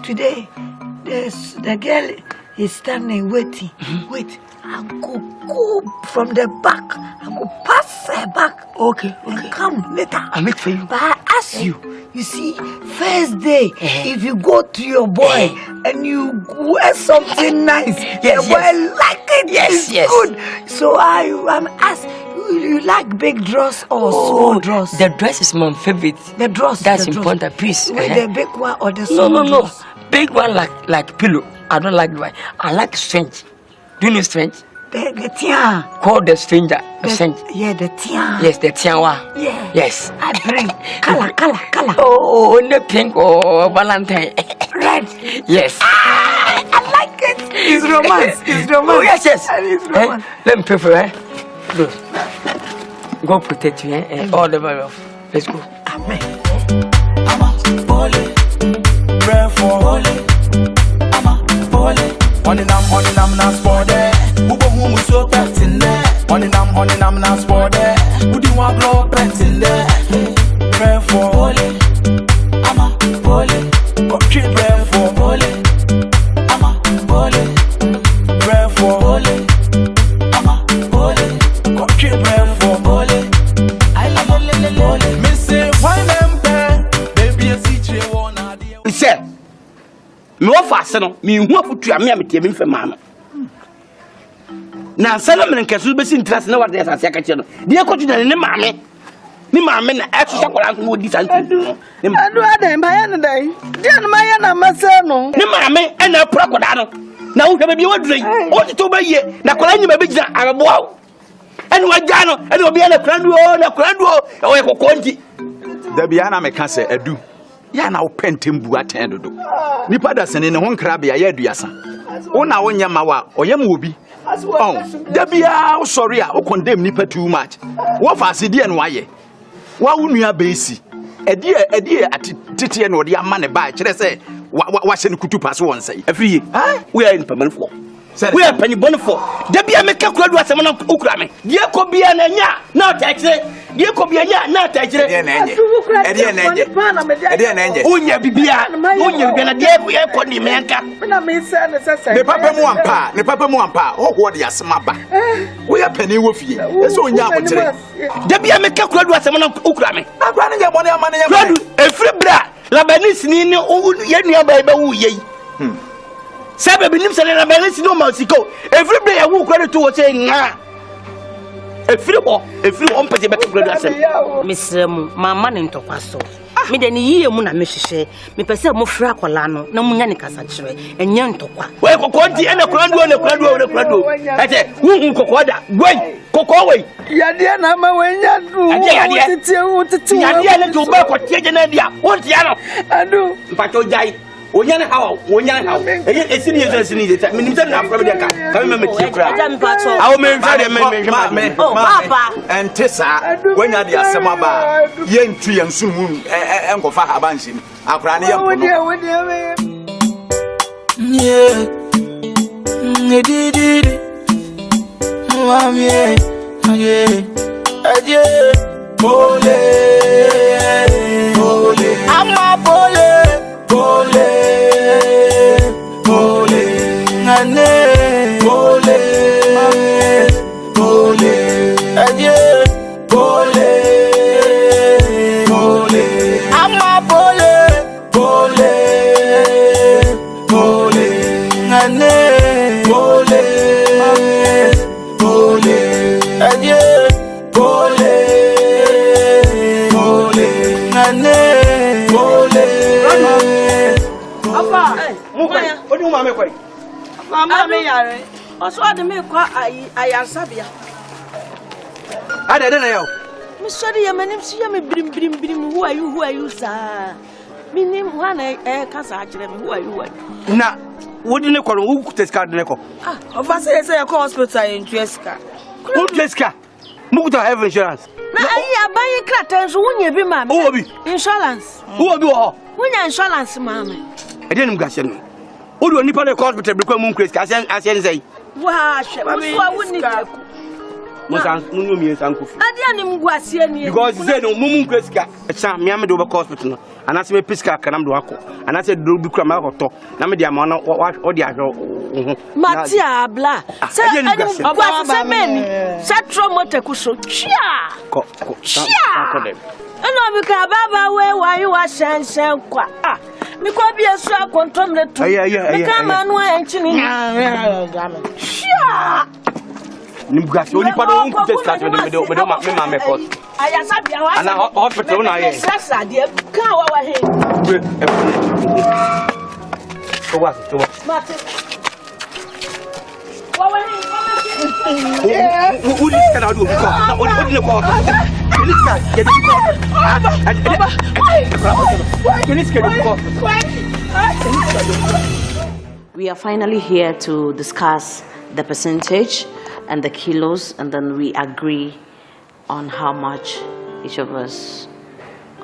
Today, the girl is standing waiting. Wait. I go from the back. I go pass her back.
Okay.
Come later.
I'll make for you.
But I ask you. You see, first day, if you go to your boy and you wear something nice, the boy like it. It's good. So I'm asking, you like big dress or small dress?
The dress is my favorite.
The dress.
That's important, please.
With the big one or the small
No.
dress?
Big one like pillow. I don't like the one. I like strange. Do you know strange?
The tian.
Call the stranger. Strange.
Yeah, the tian.
Yes, the tianwa.
Yeah.
Yes.
I bring color.
Oh, the pink or Valentine.
Yes.
I like it. It's romance. It's romance.
Oh, yes, yes.
It's romance.
Let me pray for her. Go. God protect you, all the way off. Let's go.
Amen.
Pray for on and I'm not sport there. Who go home so pet in there? On and I'm not sport there. Who do you want grow pet in there? Pray for I'm a bully. Okay, pray for I'm a bully. Pray for I'm a bully. Okay, pray for I love bully. Me say why them pay? Baby, I see you one idea.
He said. Me wa fa ase no me hu afutu a me a metie me mfa ma no na sana me nkeso be si ntras na wade asase aka che no de ekotu na ne maame na eso sakola nso wo di santi
adu adan ba ya no dai de no ma ya na mase no
ne maame na pra koda no na wo hwe be wadurei o ti to ba ye na kola nyima be gina areboa ene wagya no ene obi na krandu o ye kokonti
da bia na me ka se adu ya na wo pentem bu aten dodo nipa da sene ne ho nkra bia ya aduasa wo na wo nyama wa oyam obi da bia wo sorry a wo condemn nipa too much wo fa asede no waye wa wo nua beesi edi atitete no de ama ne ba kire se wa hye ne kutu pass won sai
afiri we are in permanent we are penny bonfo da bia me ka kura do asem na okura me die ko bia na nya na ta kire die ko bia nya na ta kire
edi na enje
unya bibia na die ko ye ko ni me nka
na me say na sasa
ne papa mu ampa ho de asema ba we are penny wo fie eso onya akotire
da bia me ka kura do asem na okura me
agba ne nya bone amane nya
kura do efri bra labanis ni ni ye nua ba wu ye Sabe binim sele na balance no masiko. Every day I will credit to say nga. Every one person be credit asem.
Mr. Mama ntokwa so. Me de ni yiye mu na me hwehwe. Me pese mo fra akola no na munya ne kasa kire. Enye ntokwa.
We kokonti ene krandu. Ate hu kokoda. Gwe kokko we.
Yade na ma wenya du. Titi.
Yade na to ba ko tie na dia. Wonti ya no.
Adu.
Mpacho jai. Onyane hawo esini yesa minim se na afro de ka me tie kra awo me nfa de me
papa
entesa wenya de asema ba ye ntu ye nsumu enkofa habanshim akra ne ye
yeah did mami yeah bole ama bole ngane bole aye bole ama bole ngane bole aye bole ngane bole
apa
mukaya odi mama kwai
mama me yare oso ade me kwa ayansabia
ada na yo
me sori ya manim si ya me brim who are you sir minim wana kasa akire me who are you
na wodi ne kwaro wo kuteska de ne ko
ofa say ya ko hospital in Tueska
who Tueska mukuta have insurance
na ayi abayi kratan so wonya bi ma
wo bi
insurance
wo bi wo
wonya insurance ma me
ede nim gase no wodi onipa de hospital bi kwa mu kreska asen sei
wa hwe mo so woni teku
Musan munyo mi sanku fi
ade anim guasie ni
because say no mumu kreska echa me am de over hospital no anase me piska kanam do akọ anase do bi kura ma akọtọ na me de ama no o de ahwe
mati abla se anim guasie meni se trauma teku so chia
ko dem
eno mi ka baba we wa you wa shan kwa mi ko bi esu akontom le tu mi ka ma no enchini chia
Nimgasi oni pado unku test me ma me cause
aya sabia wa
ana hospital na ye
sasa de kan wa he
so what
mate wa he
who this can do because odi ne ko this guy get the ko this can do ko
We are finally here to discuss the percentage and the kilos, and then we agree on how much each of us,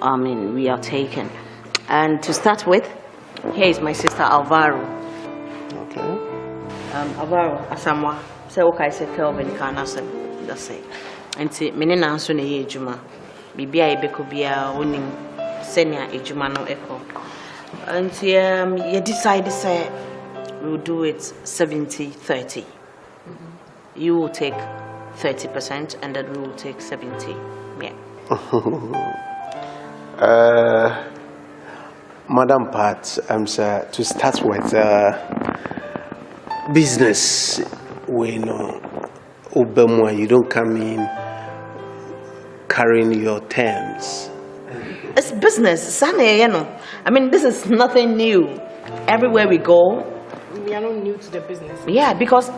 we are taking. And to start with, here is my sister Alvaro.
Okay.
Alvaro, Asamoah, say okay, say Kelvin kana say, that's it. Enti mene na nso na ye ejuma. Bibia ebeko bia onim senior ejuma no eko. Enti you decide say we'll do it 70-30. You will take 30% and then we will take 70. Yeah.
Madam Pat, sir, to start with, business, we know, Obama, you don't come in carrying your terms.
It's business, Sunny, you know. I mean, this is nothing new. Everywhere we go,
we are not new to the business.
Yeah, because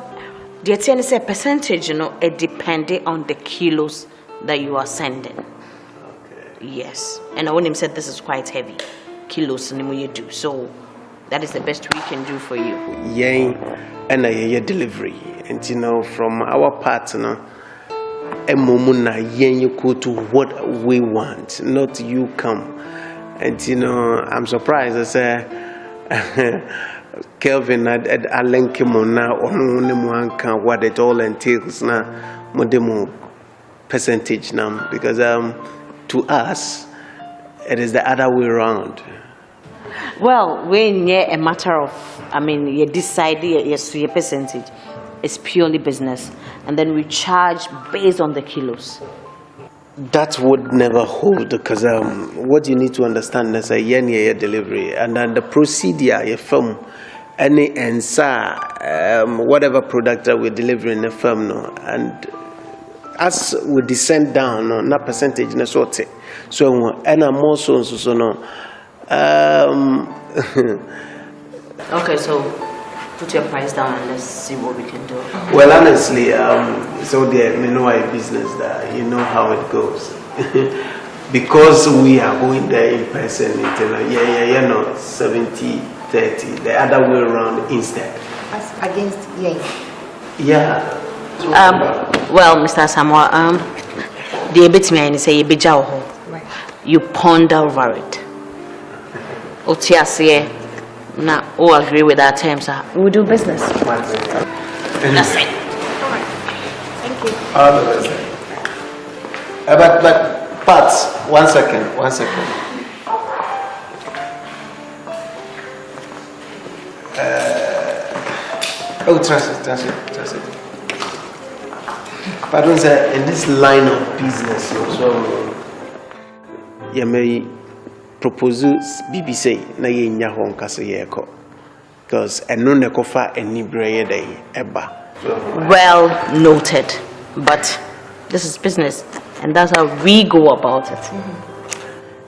the attorney said percentage, it depending on the kilos that you are sending. Okay. Yes. And I want him said this is quite heavy. Kilos you do. So that is the best we can do for you.
Yeah, and a delivery. And from our part, a moment you go to what we want, not you come. And I'm surprised. I say Kelvin had Alenkimona on what it all entails now, more percentage now, because to us it is the other way around.
Well, when you're a matter of, you decide your percentage, it's purely business, and then we charge based on the kilos.
That would never hold, because what you need to understand is a year delivery, and then the procedure, your firm, any answer, whatever product that we're delivering the firm, and as we descend down, not percentage, na sort. So, and I'm also no.
Okay, so put your price down and let's see what we can do.
Well, honestly, so there, you know, our business that you know how it goes. Because we are going there in person, 70-30, the other way around instead.
As against Yang.
Yeah.
Well, Mr. Asamoah, the bit me say you ponder over it. Otiasie, now all agree with our terms. We do business. That's it.
Thank you.
But Pat, one second. Trust it. Pardon, sir, in this line of business, so you may propose BBC na yenya honkase yeko, because eno ne kofa eni breye dey eba.
Well noted, but this is business, and that's how we go about it.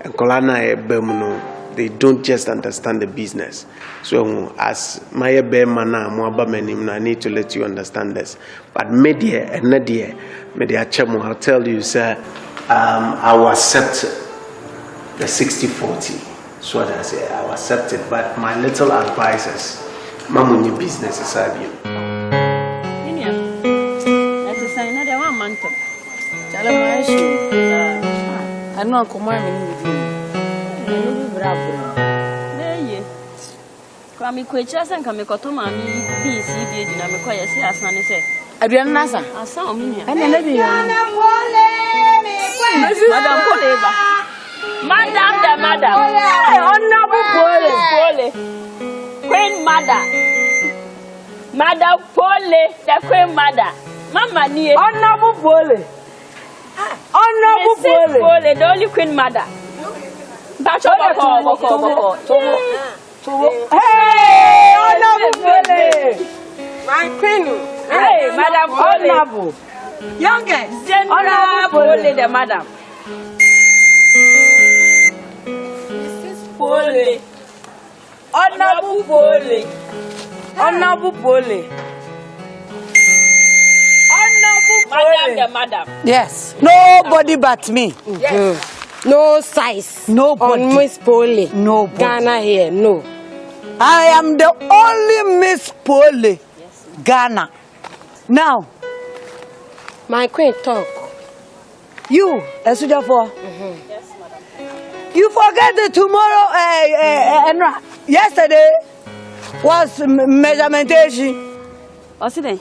And Kolana ebemuno, they don't just understand the business. So as my mana moaba menim, I need to let you understand this. But media and media chemo, I'll tell you, sir, I will accept the 60-40. So what I say, I will accept it. But my little advice is, Mamuni business is a you.
That's a sign that I want mantle. Tell him I should. I know come on with you. I know bravo. There you. Kwami kwecha san kame koto mami BC bi edina me koye se asan ne se. Aduan nasa. Asan o mi. Ene na bi. Madam Pole ba. Madam the madam. Honorable Pole. Queen mother. Madam Pole, the queen mother. Mama nie. Honorable Pole. Honorable Pole, the only queen mother. Bako. Hey, Honorable Pole. My queen. Hey, Madam Honorable. Youngest. Honorable Pole, the madam. Mrs. Pole. Honorable Pole. Honorable Pole. Madam, the madam.
Yes. Nobody but me.
Yes. No size.
Nobody.
On Miss Pole.
Nobody.
Ghana here, no.
I am the only Miss Pole, Ghana. Now,
my queen talk.
You, Esujafo. You forget that tomorrow, yesterday was measurementation.
What's it?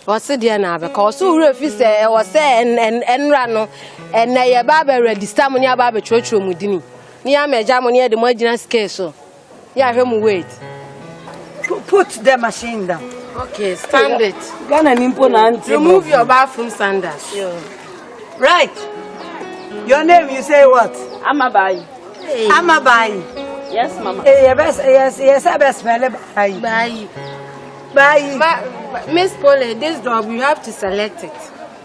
What's it there now? Because who refused was and rano and a barber ready stamina barber church room with Dini. Near Majamoni, the marginal scale. So, yeah, him wait.
Put the machine down.
Okay, stand it.
Remove your bathroom sandals. Right. Your name, you say what?
Amabai.
Hey. Amabai.
Yes, Mama.
Yes, I best smell it. Bye.
Miss Pole, this job, you have to select it.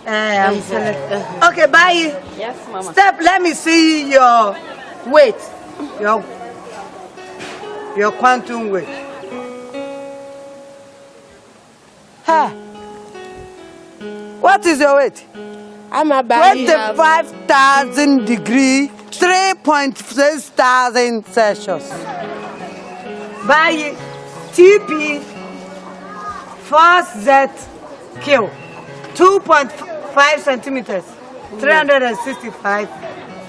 I'm selecting. Okay, bye.
Yes, Mama.
Step, let me see your weight. Your quantum weight. Ha. What is your weight?
I'm about
25,000 degree, 3.6,000 Celsius. By TP 4ZQ, 2.5 centimeters, 365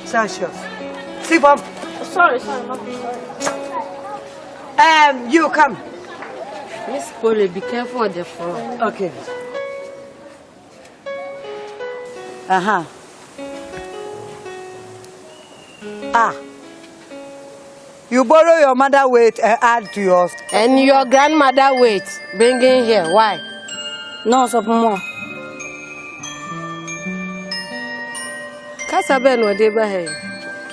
Celsius. See, Bob.
Sorry, not sorry.
You come.
Miss Pole, be careful of the floor.
Okay. You borrow your mother weight and add to yours.
And your grandmother weight, bring in here. Why?
No, so more.
Kasabe no dey ba here.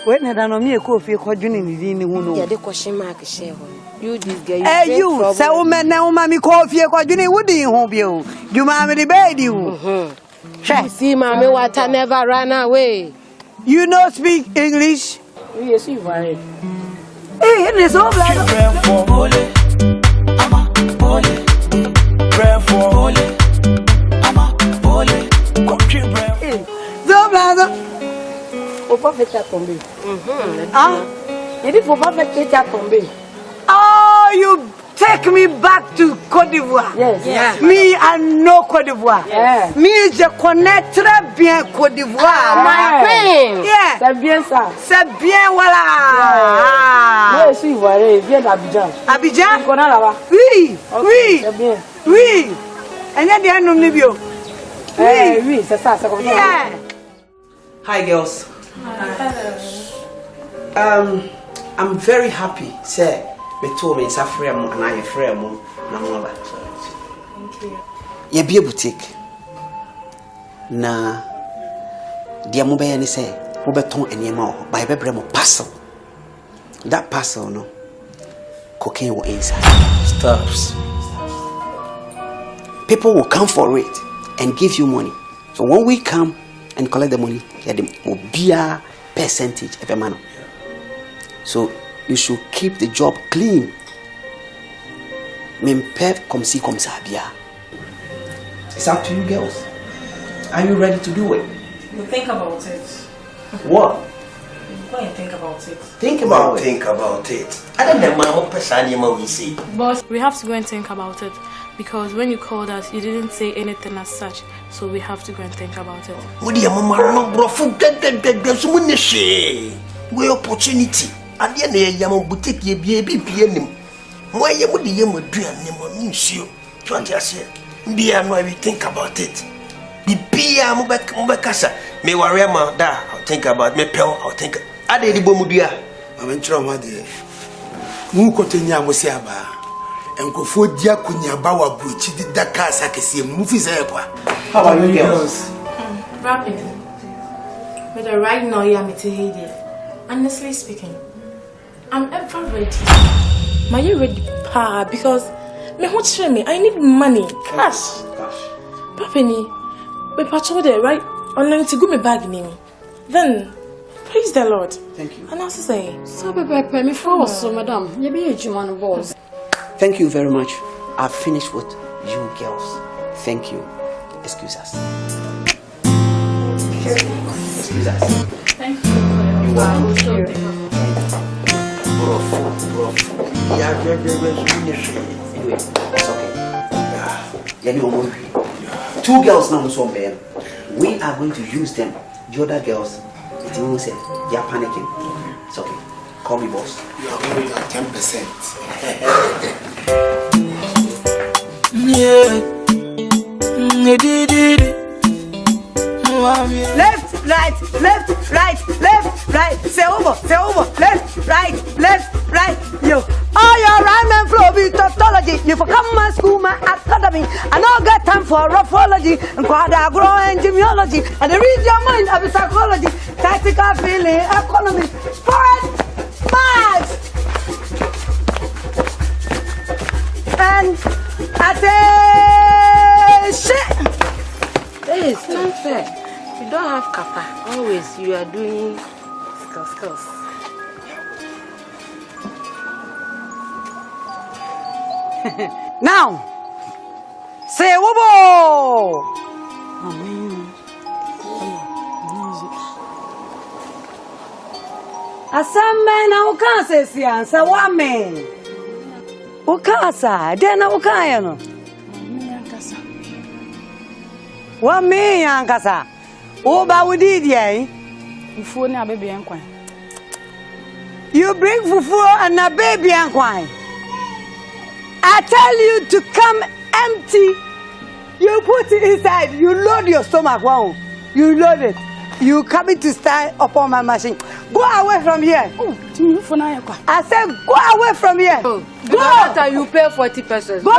When I don't me ko fi ko juni ni ni hu
Yeah, the question mark share. You this guy.
You say woman na woman mi ko fi ko juni wudi hu bi o. Juma me di be di hu.
You see, mommy, water never ran away.
You know speak English?
Yes, you are.
Hey, it is all black.
Faut pas faire tomber. Ah, il dit faut pas faire tomber.
Oh, you take me back to Côte d'Ivoire.
Yes. Yeah.
Me, I know Côte d'Ivoire.
Yeah.
Me, je connais très bien Côte d'Ivoire.
My queen.
Yeah.
C'est bien ça.
C'est bien, voilà.
Moi, je suis ivoirien, je viens d'Abidjan.
Abidjan?
Tu connais là-bas?
Oui,
okay,
oui.
C'est bien.
Oui. Et il y a des noms libyo. Oui.
Oui, c'est ça, c'est comme ça.
Yeah.
Hi, girls. I'm very happy, sir. Me told me it's a frame and I frame na mo ba.
Thank you.
Ye be a boutique. Na dia mo be ya ni say, mo beton enema ho, ba be bre mo parcel. That parcel no cocaine will inside.
Stops.
People will come for it and give you money. So when we come and collect the money, yeah, the mobile percentage of a man. So you should keep the job clean. It's up to you girls. Are you ready to do it?
We'll think about it.
What?
Go and think about it.
Think about it.
Think about it. I don't know what we say.
Boss, we have to go and think about it. Because when you called us, you didn't say anything as such. So we have to go and think about it.
What do you mama bro? We opportunity. At the end of the year, boutique ye be PM. Why you would you do and you? Be I know we think about it. Be PM Mubekasa. Me worry ma da. I'll think about me pel. I'll think. I did the bomudia.
I'm in trauma there. Mukotenya Mosiaba. And go for Diakunya Bawa Buchi did that car sakesi movies.
How about you girls?
Rapidly. But right now, you're me. Honestly speaking, I'm ever ready. My you ready, pa? Because me what show me? I need money, cash. Papini, we patrol there, right? Online to go me bag name. Then, praise the Lord.
Thank you.
And I say,
So pay me for so, madam. You be a human boss.
Thank you very much. I've finished with you girls. Thank you. Excuse us. Excuse us.
Thank you.
You're welcome.
Anyway, it's okay. Two girls now, so man. We are going to use them. The other girls, it means they are panicking. It's okay. Call me boss.
You are only at 10%.
Yeah.
Left, right, left, right, left, right. Say over, left, right, yo. All your rhyme and flow be tautology. You for come my school, my academy. I don't got time for rapology and quadagro and gymnology. And the read your mind of psychology, tactical feeling, economy, forest, Mars. And attention.
Hey, it's not fair. You don't have kappa. Always you are doing skills.
Now, say wobo. Asambe na ukase siansa wame. Ukasa, dena ukaya no. Wame yankasa. Oba udidi eh.
Fufu na baby yankwan.
You bring fufu and a baby yankwan. I tell you to come empty. You put it inside. You load your stomach. Wow. You load it. You coming to stand upon my machine. Go away from here. I said go away from here.
Go.
Go.
You pay 40 pesos.
Go.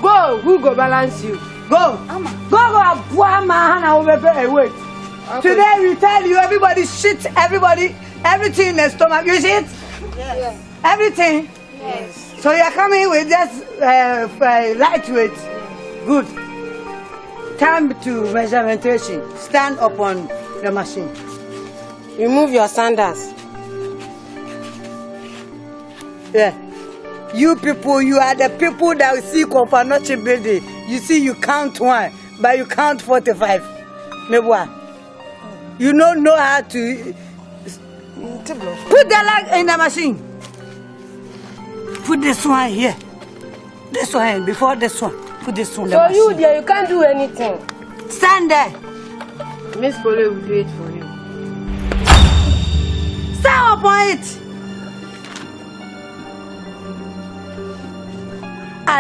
Go.
Who go balance you?
Go. Go. Wait. Today we tell you everybody shit. Everybody. Everything in the stomach. You shit?
Yes.
Everything.
Yes.
So you're coming with just lightweight. Good. Time to measurementation. Stand upon the machine.
Remove your sandals.
Yeah. You people, you are the people that will see Confanoche building. You see, you count 1, but you count 45. Nebwa. You don't know how to put the leg in the machine. Put this one here. This one before this one. Put this one.
So you there, you can't do anything.
Stand there.
Miss Pole will do it for you.
Stand up on it.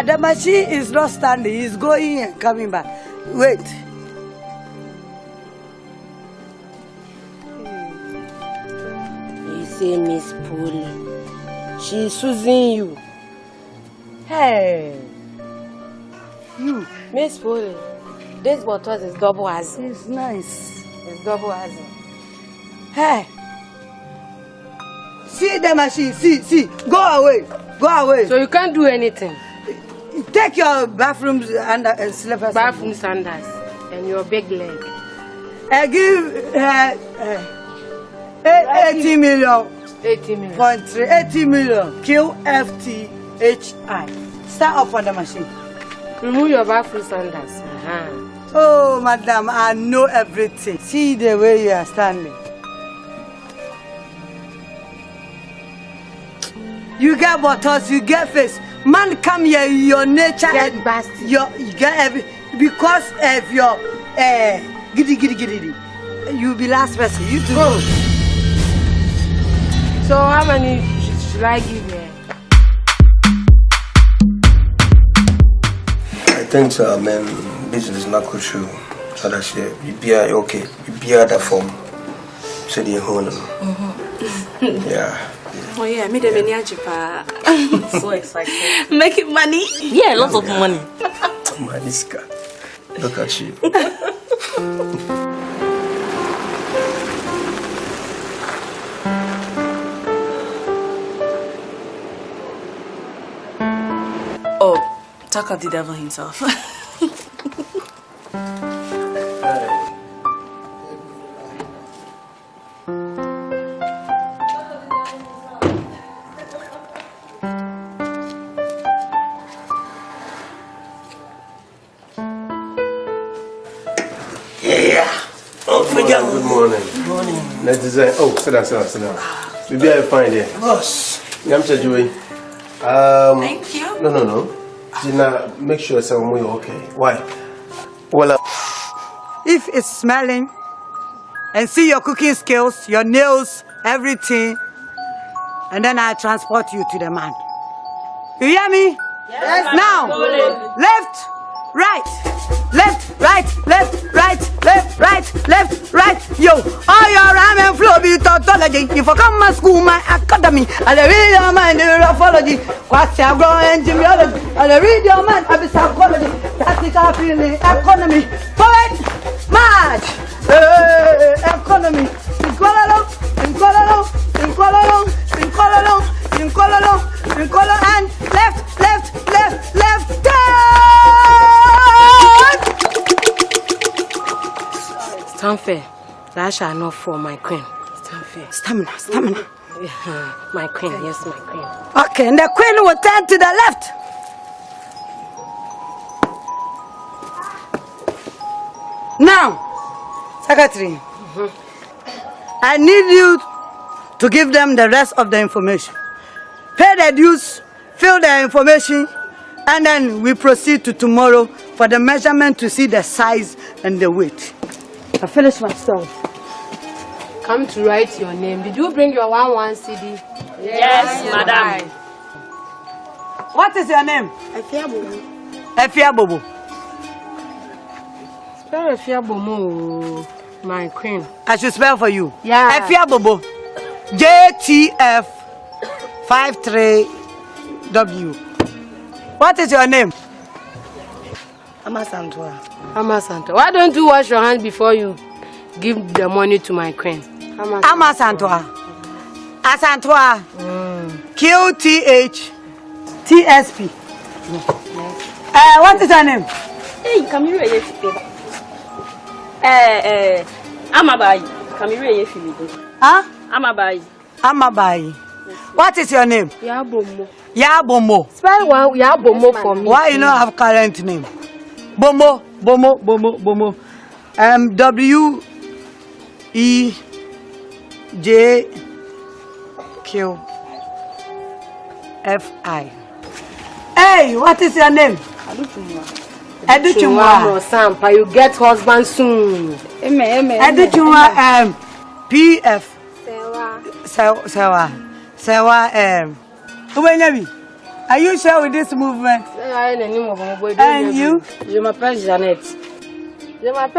The machine is not standing. It's going and coming back. Wait.
You say Miss Pole. She's choosing you.
Hey. You.
Miss Pole. This bottle is double as.
It's nice.
It's double as.
Hey. See the machine. See. Go away.
So you can't do anything.
Take your bathrooms and slippers.
Bathroom sandals and your big leg.
Give 80 million.
80 million.
80 million. QFTHI. Stand up on the machine.
Remove your bathroom sandals.
Oh, madam, I know everything. See the way you are standing. You get bottles, you get face. Man, come here, your nature
get bastard.
You get every because of your giddy. You be last person. You too.
Go. So how many should I give you?
I think so, man. This is not good true. So that's it. You be okay. You be that form. So the whole. Yeah.
Oh yeah, me the many ajipa.
So excited.
Making money?
Yeah, lots of money.
Maniska. Look at you.
Oh, talk of the devil himself.
Good morning. Good morning. Let's design. Oh, sit down.
Maybe I find it.
Boss.
I'm Joey.
Thank you.
No. Gina, make sure someone you're okay. Why? Well,
If it's smelling and see your cooking skills, your nails, everything, and then I transport you to the man. You hear me? Yes. Now, left, right, left, right. Yo, all your rhyme and flow be tautology. If I come to school, my academy, I'll read your mind in graphology, quasi-agro entomology, I'll read your mind, I'll be psychology, tactical feeling, economy, poet, march, economy, incolor, and left,
Stand fair. That shall not fall, my queen. Stand fair.
Stamina.
My queen, yes, my queen.
Okay, and the queen will turn to the left. Now, secretary, I need you to give them the rest of the information. Pay the dues, fill the information, and then we proceed to tomorrow for the measurement to see the size and the weight. I finished my story.
Come to write your name. Did you bring your 1 CD?
Yes, madam.
What is your name? Efia Bobo.
Spell Efia Bobo, my queen.
I should spell for you.
Yeah.
Efia Bobo. JTF53W. What is your name? Amasantua.
Amasantua. Why don't you wash your hands before you give the money to my queen?
Amasantua. Asantua. QTHTSP. What is your name?
Hey, come here. Amabai. Come here.
Huh?
Amabai.
What is your name?
Yabomo.
Yabomo.
Spell Yabomo for me.
Why you not have current name? Bomo. WEJQFI. Hey, what is your name? Educhumwa.
Sampa, you get husband soon.
Educhumwa PF. Sewa Ubenyabi. Are you sure with this movement? And you?
Je m'appelle Jeannette. Why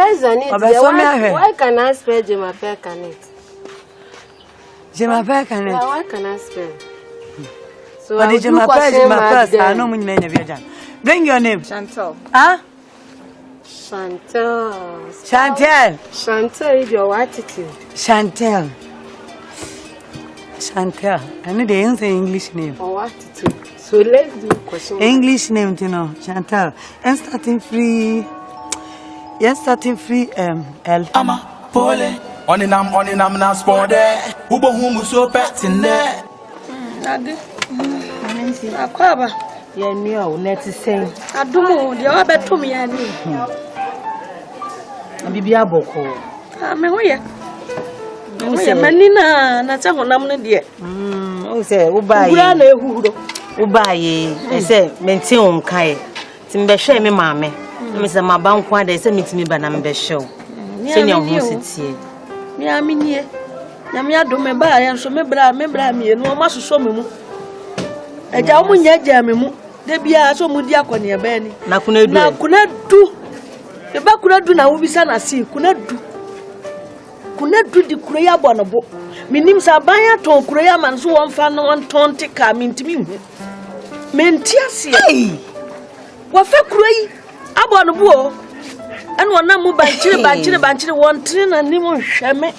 can I spell Je m'appelle Canette?
Je m'appelle Canette.
Why can I spell? So
but je m'appelle, bring your name.
Chantal.
Huh?
Chantal is your attitude.
Chantal. I know they don't say English name.
Or attitude. So let's do question.
English name, you know, Chantal. And starting free. Yes, starting free. L.
Ama pole. Oninam na sport there. Ubo humu so pet in there.
Ade. Akwaba.
Yeah, no, let's say.
Adumo, the other to me.
Bibia boko.
Me hoye. Manina na cha honam ne de.
O say ubaye.
Ugura na ehuhuro.
Ubaye. E say mentin on kai. Timbe hwe me maame. Me say mabanko ade say mitimi ba na mbe hwe. Se nya ho sitie.
Me aminie. Na me adome ba ya so me bra me no ma soso me mu. Eja wo nya ja me mu. De bia so mu di akone eba ni.
Na kuna du.
Na kuna du. E ba kuna du na wo bisa na si kuna du. Kuna du di kuro ya bonobo. Minim sa ban ya ton kuro ya man so won fa no won ton te ka mintimi hu. Menti ase. Wo fa kuro yi abonobo o. An wona mu banchire won tre na nim hweme.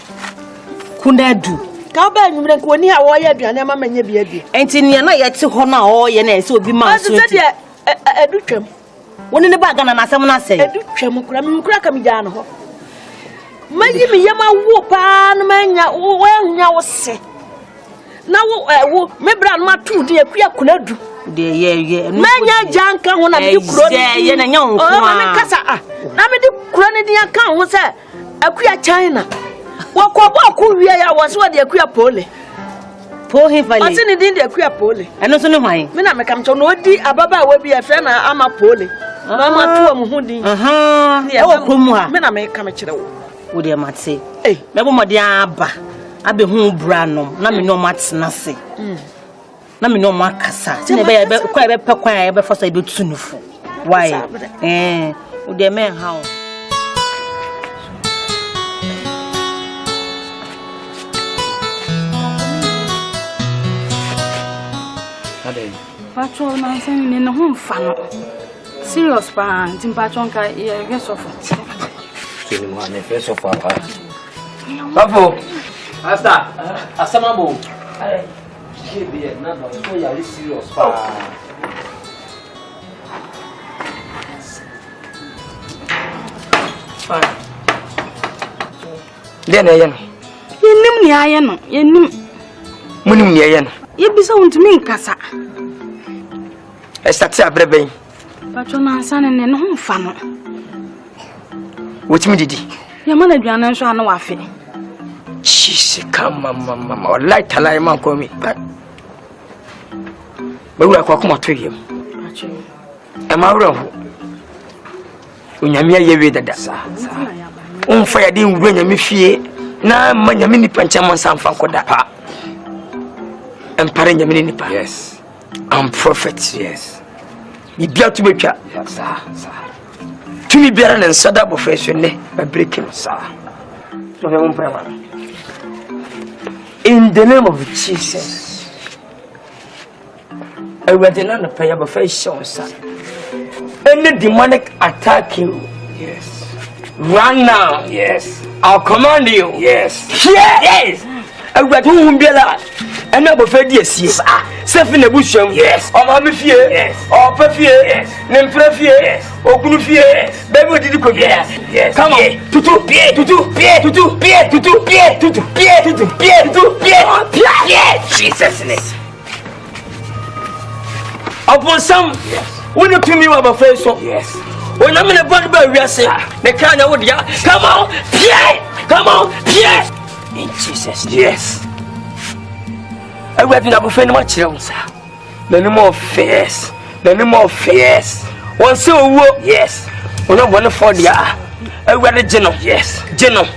Kuna du.
Ka ba nwumre ko ni a wo ya aduane ma manya bia bi.
Enti ne na ye te ho na o ye na se obi ma so.
Ase de edutwam.
Woni ne ba gana na asem na se.
Edutwam kura mi kura ka mi ja no ho. Mayi mi yama wo pa na manya wo anya wo se. Na wo me bra no matu de akua kunadu.
De ye
manya janka ho na me kuro
ni ye na nya ho
ko ma me kasa na me de kuro ni de aka ho se akua China wo ko bo ko wiya ya wo se wo de akua pole
Po him fale.
What's in the Quia Pole?
And also no why.
Mina me come to no di ababa will be a friend. I'm a pole. Mama to Mundi.
Oh, Kumwa.
Mina me come to
would you might say, eh, never my dear Abba. I be home branum, Nami no mats nasi. Nami no macassa. Never quite a pequire before I do soon. Why? Eh, would the man how?
Patrol man saying in the home fan. Serious pan, Tim Patronka, yes, of
one first of all. Papa, Asta, Asamabo. She be a number so you are serious. Fine. Then I am. You name me, I am. You name me, I am.
You be so to me, Cassa.
I start a brebe.
Patron, son, and then home fan.
What me did
your mother, Joanna, so I know I feel.
She come, mamma, or light a lie, man, call me. But we will come to him. Am I wrong? When you are here with the dasa, fire didn't bring me fear. Now, my mini panchaman, some fancoda. And parent mini. Yes, I'm prophet. Yes, you bear to make up. Sir. To me, better than Sada profession, by breaking, sir. In the name of Jesus, I will deny the prayer of faith, sir. Any demonic attack you, yes. Run now, yes. I'll command you, yes. Yes. I will do be alive. And I will fed yes, yes. Self in the bush, yes. Or my fear, yes. Or fear, yes. Name fear, yes. Or good fear, yes. Baby, did you come? Yes, yes. Come on, tutu, yes. Jesus' name. Upon some, yes. When you tell me about face, yes. When I'm in a bad boy, we are saying, the kind of wood, yeah. Come on, Pierre. In Jesus' name. Yes. I will never find much else. The name of fears. One so yes. When I want to fall, yeah. I will the general. Yes.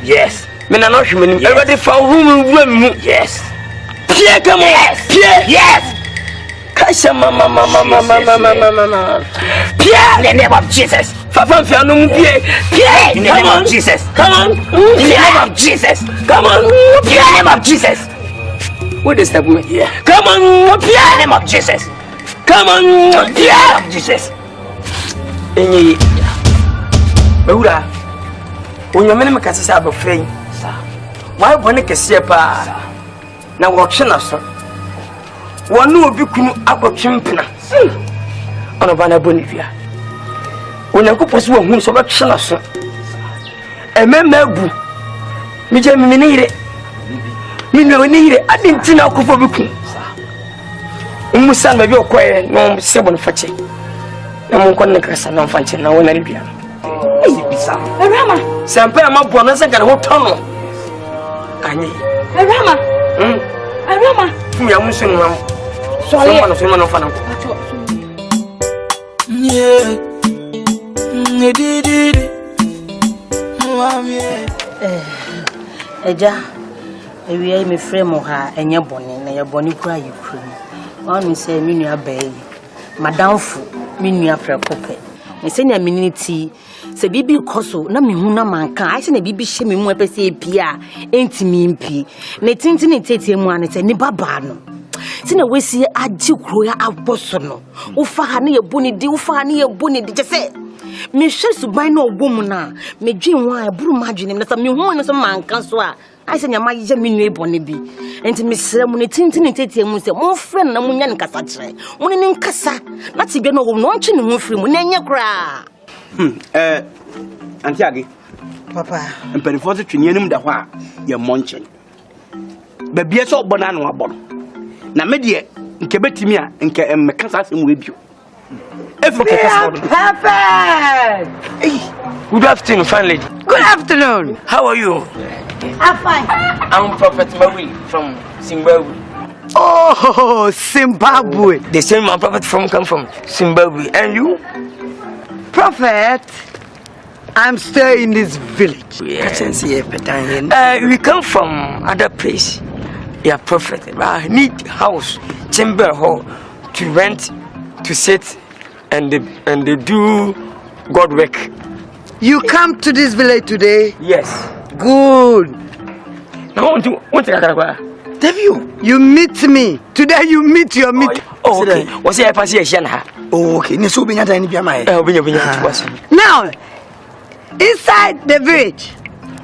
Yes. Men are not human. I already found room. Yes. Pierre, come on. Pierre. Yes. Kasha, mama. Pierre, in the name of Jesus. Papa, Pierre, in the name of Jesus. Come on. In the name of Jesus. Come on. In the name of Jesus. What is that woman here? Come on, Pierre, in the name of Jesus. Come on, Pierre, Jesus. Any Bura, when your men make us have a friend, why one can see a pa? Now, watching us, one will be about Chimpina on a Vanna Bonivia. When I go pursue whom so much us, a man may boo. Me, Jamie, need it. Me no need it. I didn't know for booking. Umusan baby okwaye no sebon fache. Na mon kon nakasa na fanche na wona libia. Bisa.
Rama.
Sampa ma bo na sanga ho tono. Anyi.
Rama. Rama.
Ya musu no. So no fa na.
Yeah. Did. Mami.
Eja. Ewie me frame ha enye bone na ye bone kura ye kura. One say me nua bae. Madam fu me nua prekope. Me say na minity se bibi koso na me hu na manka. I say na bibi hye me mu epese epia entimi mpi. Na tintini tetie mu ane se ni baba no. Ti na wesi agi kuro ya aboso no. Wo fa ha na ye boni di, wo fa ha na ye boni di je say me hwe suban na obom na me dwen wa eburu madwene na sa me hu na so manka so a I say nyama ye me nue bone bi enti me sere mu ne tintini tetie mu se mo frɛ na mu nya nkasa kyerɛ mu ne nkasa na ti bia no wo no ntwe ne ho firi mu na nya kra
anti age
papa
mpanifo se twene anim da hɔ a ye monchen ba bia so obona no abɔ na me de nke betimi a nke mmekasa asem we bio
perfect.
Hey, good afternoon, fine lady.
Good afternoon.
How are you?
I'm fine.
I'm Prophet Maui from Zimbabwe.
Oh, Zimbabwe.
The same man prophet come from Zimbabwe. And you?
Prophet, I'm still in this village.
Yes. We come from other place. Yeah, prophet. I need house, chamber hall to rent, to sit, and they do God work.
You come to this village today?
Yes.
Good.
Now, what
you meet me. Today you meet your meet.
Oh, okay. What's the pass here?
Oh, okay. Now,
inside the village,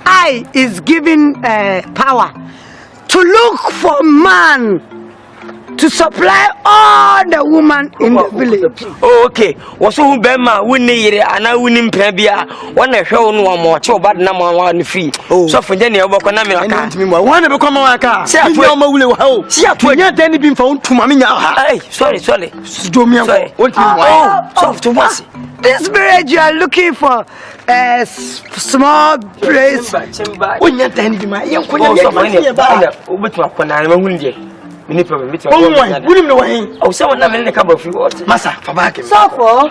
I is given power to look for man to supply all the women in the village.
Oh, okay. What's who Bema winning and I winning Pebia? One a show no more, so bad number one fee. Oh, so for Jenny, I walk on a
one of become a car. See, I will see, I told you, then been found to Mamma.
Hey, sorry.
Do me
soft to once.
This village you are looking for a small place.
When you're telling my young
oh, someone never in the cup of you.
Massa, for back.
So for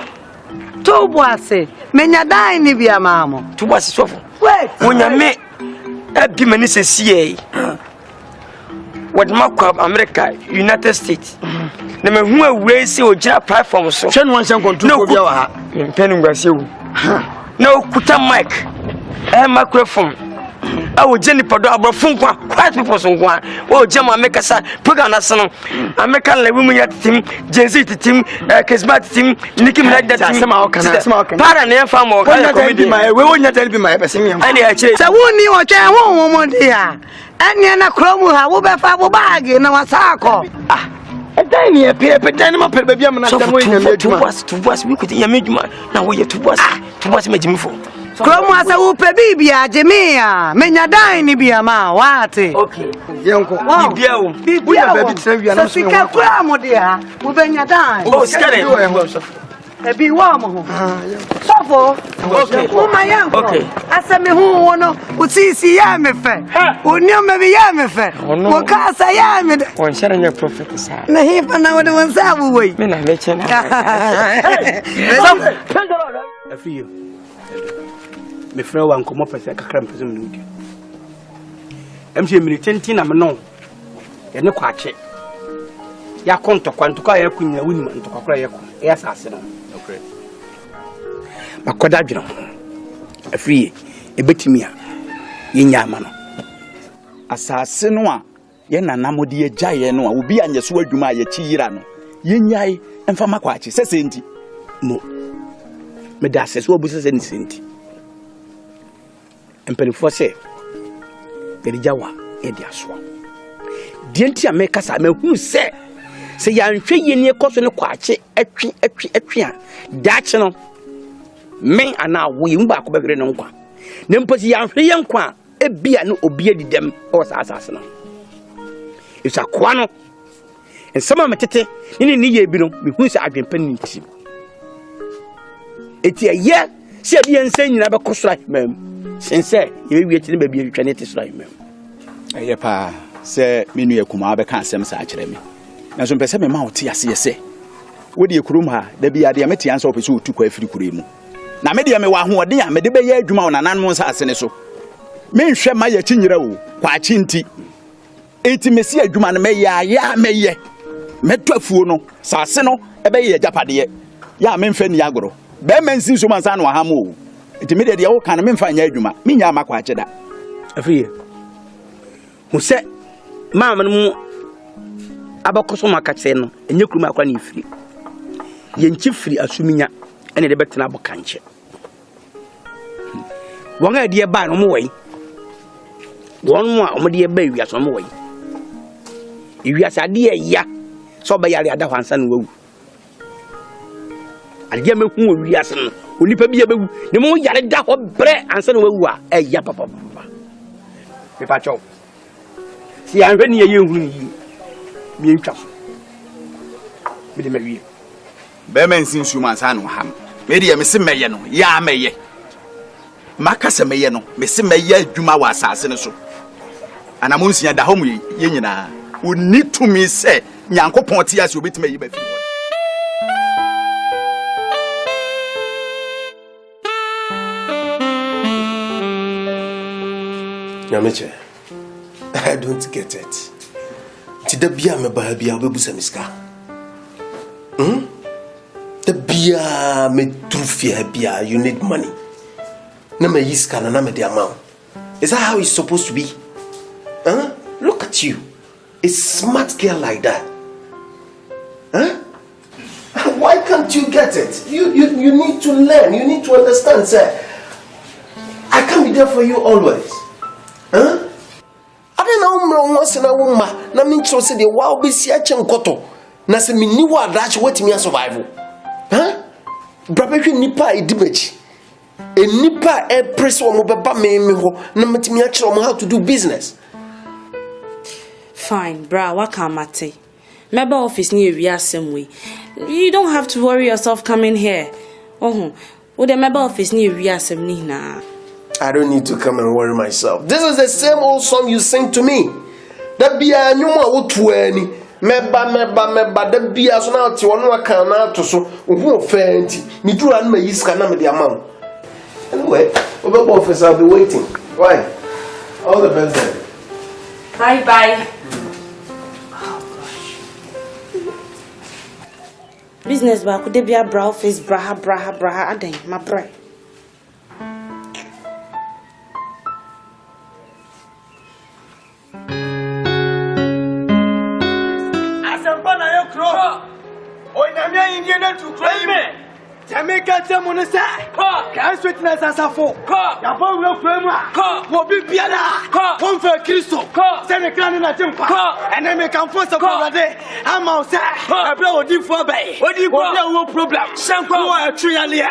two boys, Menya die ni via mamo.
Two boys, so for.
Wait,
when you make a diminished CA, what mark of America, United States. The man who will see or jab platform so.
Send one some control.
No, penning was you. No, kuta mic, and microphone. Oh, Jenny Pado, Funqua, quite people some one. Oh, Jama make us put on us. American women at team, Jensi team, Kismat team, Nicky like that. Somehow can I smoke? Pardon, near farm or my we won't tell me my person. And I say,
I won't know what I want, woman dear. And Yana Cromu, I will be a fable bag in our circle.
Ah, a tiny appear, but then my baby, I'm not
to us, we could hear me. Now we are to us, making for.
Kromu asa upe bibia jemia menya dai ni bia ma wate.
Okay.
Yanko.
Bibia baby tell you na so. Sika kromu dia ubenya dai.
Oh, skare.
Ebi wa mo. Sofo. Okay. Mama yanko. Okay. Asa me hu wono usisi ya me fe. Onyo me bi ya me fe. Wo ka sa ya me.
Won share nya prophet sa.
Na hipa na wode won sa bu wei.
Me na me chena.
Afiyo. Me friend wan komo pese kakra mpese me nudi emse mi tenti na me no ye ne kwache ya konto kwantuka ya kunya wuni ntokwa kra ye ko ya sase no okay makoda dweno afie ebetimi a ye nyama no
asase no a ye nanamode ye gyaye no a obi anyeso adwuma ye chiyira no ye nyae emfa makwache sese enti
mo me da sese obu sese ni senti empenifo se perijawa edi aso dienti ameka sa mehu se yanhwe yeni ekoso ne kwache atwi a dache no men ana wo yi mba ko begre no nkwa ne mposi yanhwe ye nkwa ebia no obi adidem o asase no isa kwa no ensama metete ni ye bi no mehu se adwempa ni nti eti ye se bia nsan nyina be kosora mam sense ye wi eti ne ba bia twene te sora mam
aye pa se menu yakuma be kan asem sa akere me na so mpese me ma wote ase yese wodi ekurum ha da bia de meti ansa opese otu kwa afiri kure mu na me de me wa hoɔden a me de be ye adwuma wo nanan mo nsa ase ne so me nhwɛ ma ya chinyira wo kwa chinti enti mesi adwuma no me ya me ye meto afuo no sa ase no ebe ye japade ya me mfa ni agoro be man sin so man sa no ha mo enti me de wo kan me mfa nya adwuma me nya makwa akye da
afiye hu se maama no mu abakoso makache no enye kuruma akwa na ifiri ye nchi firi asuminya ene de betena abokanche wonga de ba no mo wai won mo a mo de ba wi aso mo wai iwi asa de ya so ba yare ada hwansa no wawu ade me hu wi asa no onipa bi abewu ne mo yare da ho bre ansa no wawu a ya papa me pa cho si anhwe ne ye hu ni mi ntwa me de mawie
be man sin su man sa no ham me de me se meye no ya meye makasa meye no me se meye adwuma wa asase ne so ana mo nsia da ho mu ye nyina we need to me say Nyankopon ti ase obetime yi ba fi.
Nyameche, I don't get it. Tida bia me ba bia obebusa miska. The bia me trufia bia you need money. Na me yiska na me the amount. Is that how it's supposed to be? Look at you. A smart girl like that. Why can't you get it? You need to learn. You need to understand, sir. I can't be there for you always. I don't know once in a woman. Na me so say the wow be si ache nkoto. Na se me ni wa dash wait me survival. Brabehwe nipa edibechi. Nipa e press wo mo beba me ho na metimi a kire wo how to do business.
Fine, bra, what can mate? Member office near we same way. You don't have to worry yourself coming here. Well, the member office near we same na.
I don't need to come and worry myself. This is the same old song you sing to me. That be a new one to any. Meba, that be as now to one can out to so who fancy. Me do and me is can the amount. Anyway, over office, I'll be waiting. Why? All the best then.
Bye. Oh gosh. Business ba could be a brow face braha aden my bra.
Asampana yo kro. O nyamia Indian to claim. Jamaica Tamonesa, can't sweetness as a fool. Ya phone will frame will be Piana, one for Christo, send a clan in a jump, and then make a force of a day. I'm outside, I blow a deep for bay. What do you want? No problem. Some poor trialia,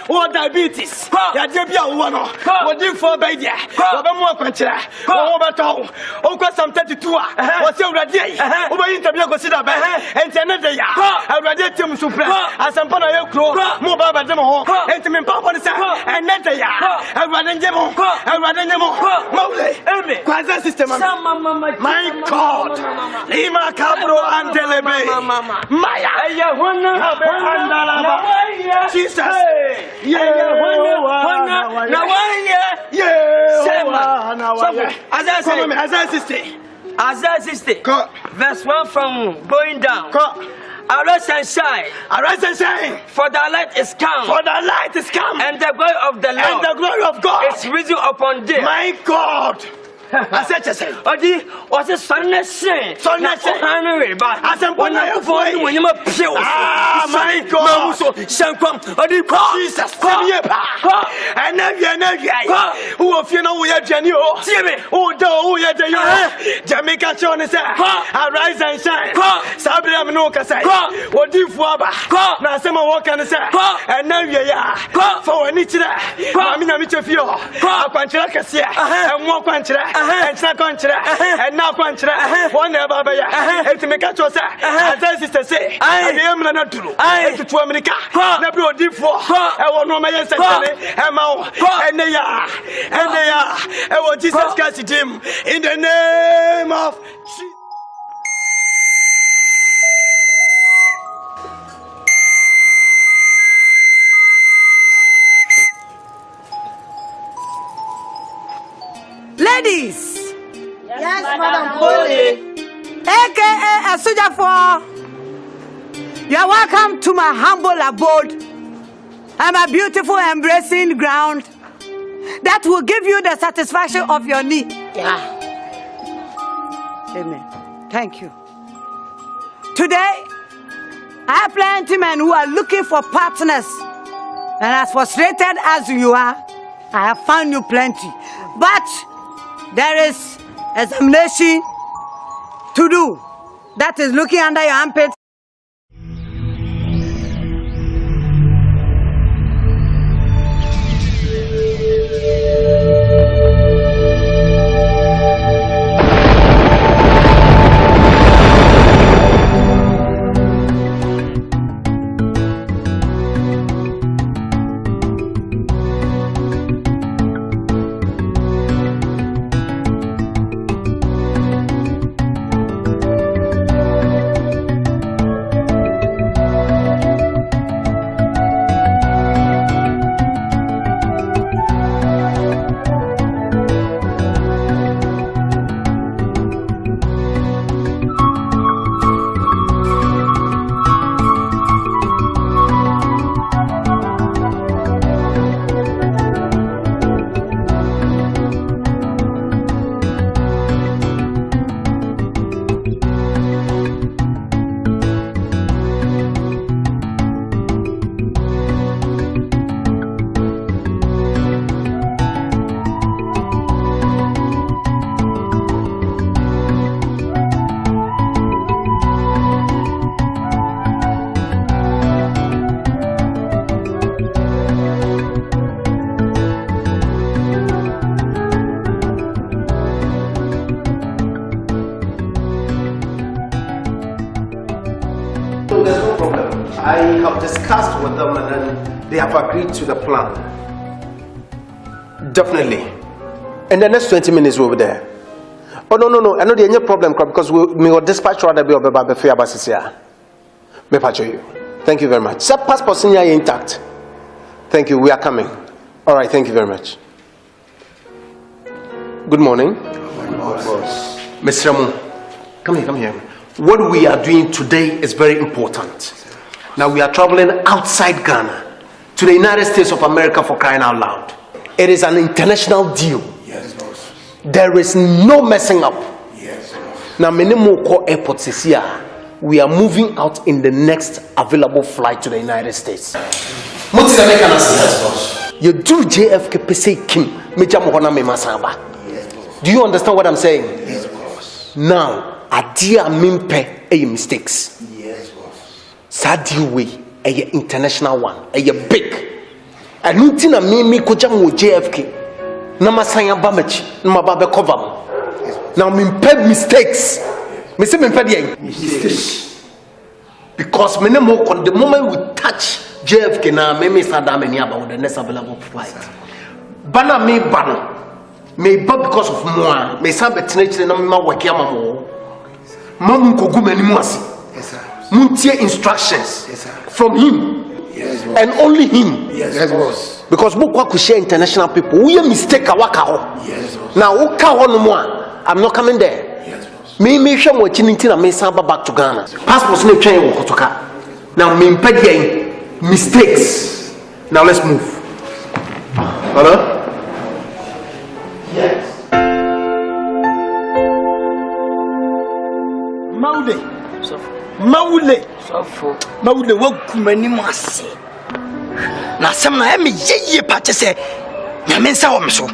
or diabetes, Yadabia one, what do you for bay? What more country? Over town, over some 32, what's your day? Over interview, consider and another year. I read it to Supra, as some Pana Crow. Baba demo, and me papa sa, and net ya. I rather demo, Mole, Quasi system, my God, Lima Cabro and Delebe, Maya, Jesus,
as I say, verse 1 from going down. Arise and shine. For the light is come. And the glory of the Lord. Is risen upon thee.
My God. I said, Odi, was a sonnet saying, Henry, but as I'm when you pure. My God, Shankum, Odi, Jesus, and who of you know we are genuine, who do we are the Jamaica Jonas, arise and shine, Sabria Manoka say, what do you for? Now, some walk and say, and now you are for an itch. I mean, I'm a few, a panchaka, and one panchaka. And now contra, one never by and to make a choice. As I sister say, I am not true. I am to America. Never deep for I want no man say, and they are, I want Jesus Christ, Jim, in the name of Jesus.
Ladies.
Yes, Madam Pole.
AKA a soldier for. You are welcome to my humble abode. I'm a beautiful embracing ground that will give you the satisfaction of your need.
Yeah.
Amen. Thank you. Today, I have plenty men who are looking for partners. And as frustrated as you are, I have found you plenty. But there is examination to do. That is looking under your armpit.
discussed with them and then they have agreed to the plan. Definitely. In the next 20 minutes we'll be there. Oh no. I know there's no problem because we will dispatch rather be about the fair basis here. Me patch you. Thank you very much. Sir, passport senior intact. Thank you. We are coming. All right. Thank you very much. Good morning. Mr. Ramu, come here. What we are doing today is very important. Now we are traveling outside Ghana to the United States of America, for crying out loud. It is an international deal.
Yes, boss.
There is no messing up.
Yes, boss.
Now, Menimoko Airport is here. We are moving out in the next available flight to the United States. Yes, boss. You do JFK PC Kim. Do you understand what I'm saying?
Yes, boss.
Now, Adia Mimpe a mistakes.
Yes, boss.
Sadi way a international one, a big. And Nutina Mimi Kojamo JFK. Namasaya Bamachi, Namababe cover. Now, Mimpe mistakes. Mr. Mimpe mistakes. Because the moment we touch JFK, now, Mimi Sadam and Yaba, the next available flight. Bana me ban. May but because of moi, may some nature no ma wakiama mo. Mamu kogu many mwasi.
Yes, sir.
Muntie instructions.
Yes, sir.
From him.
Yes, boss.
And only him.
Yes, boss.
Because Bukwa could share international people. We mistake awaka.
Yes, boss.
Now uka no more. I'm not coming there.
Yes, boss.
Me show mo chiniti na me samba back to Ghana. Passports no train wo kotoka. Now me impede mistakes. Now let's move. Hello? Yes.
Maule wakumani mwase. Na semna eme yeye pache se nyamensa wa mso.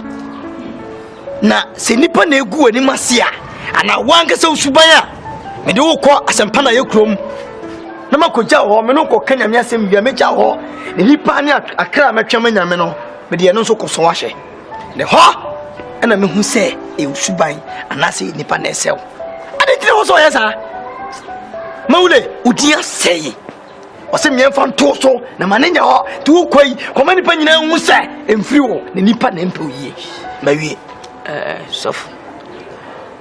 Na se nipa na egu ani mase a ana wanka se usubanya. Me de wo kɔ asempa na yekrom. Na makogya ho me no kɔ kanya me asem bia megya ho. Ne nipa ne akra metwam nyame no. Me de no so kɔso ahye. Ne ho ana me hu se e usuban ana se nipa na esew. Ade tire ho so yesa. Maule udia sei. Ose miemfa nto so na manenya ho ti wo kwai koma nipa nyina hu se emfiri wo ne nipa na empe oye. Mawie
sof.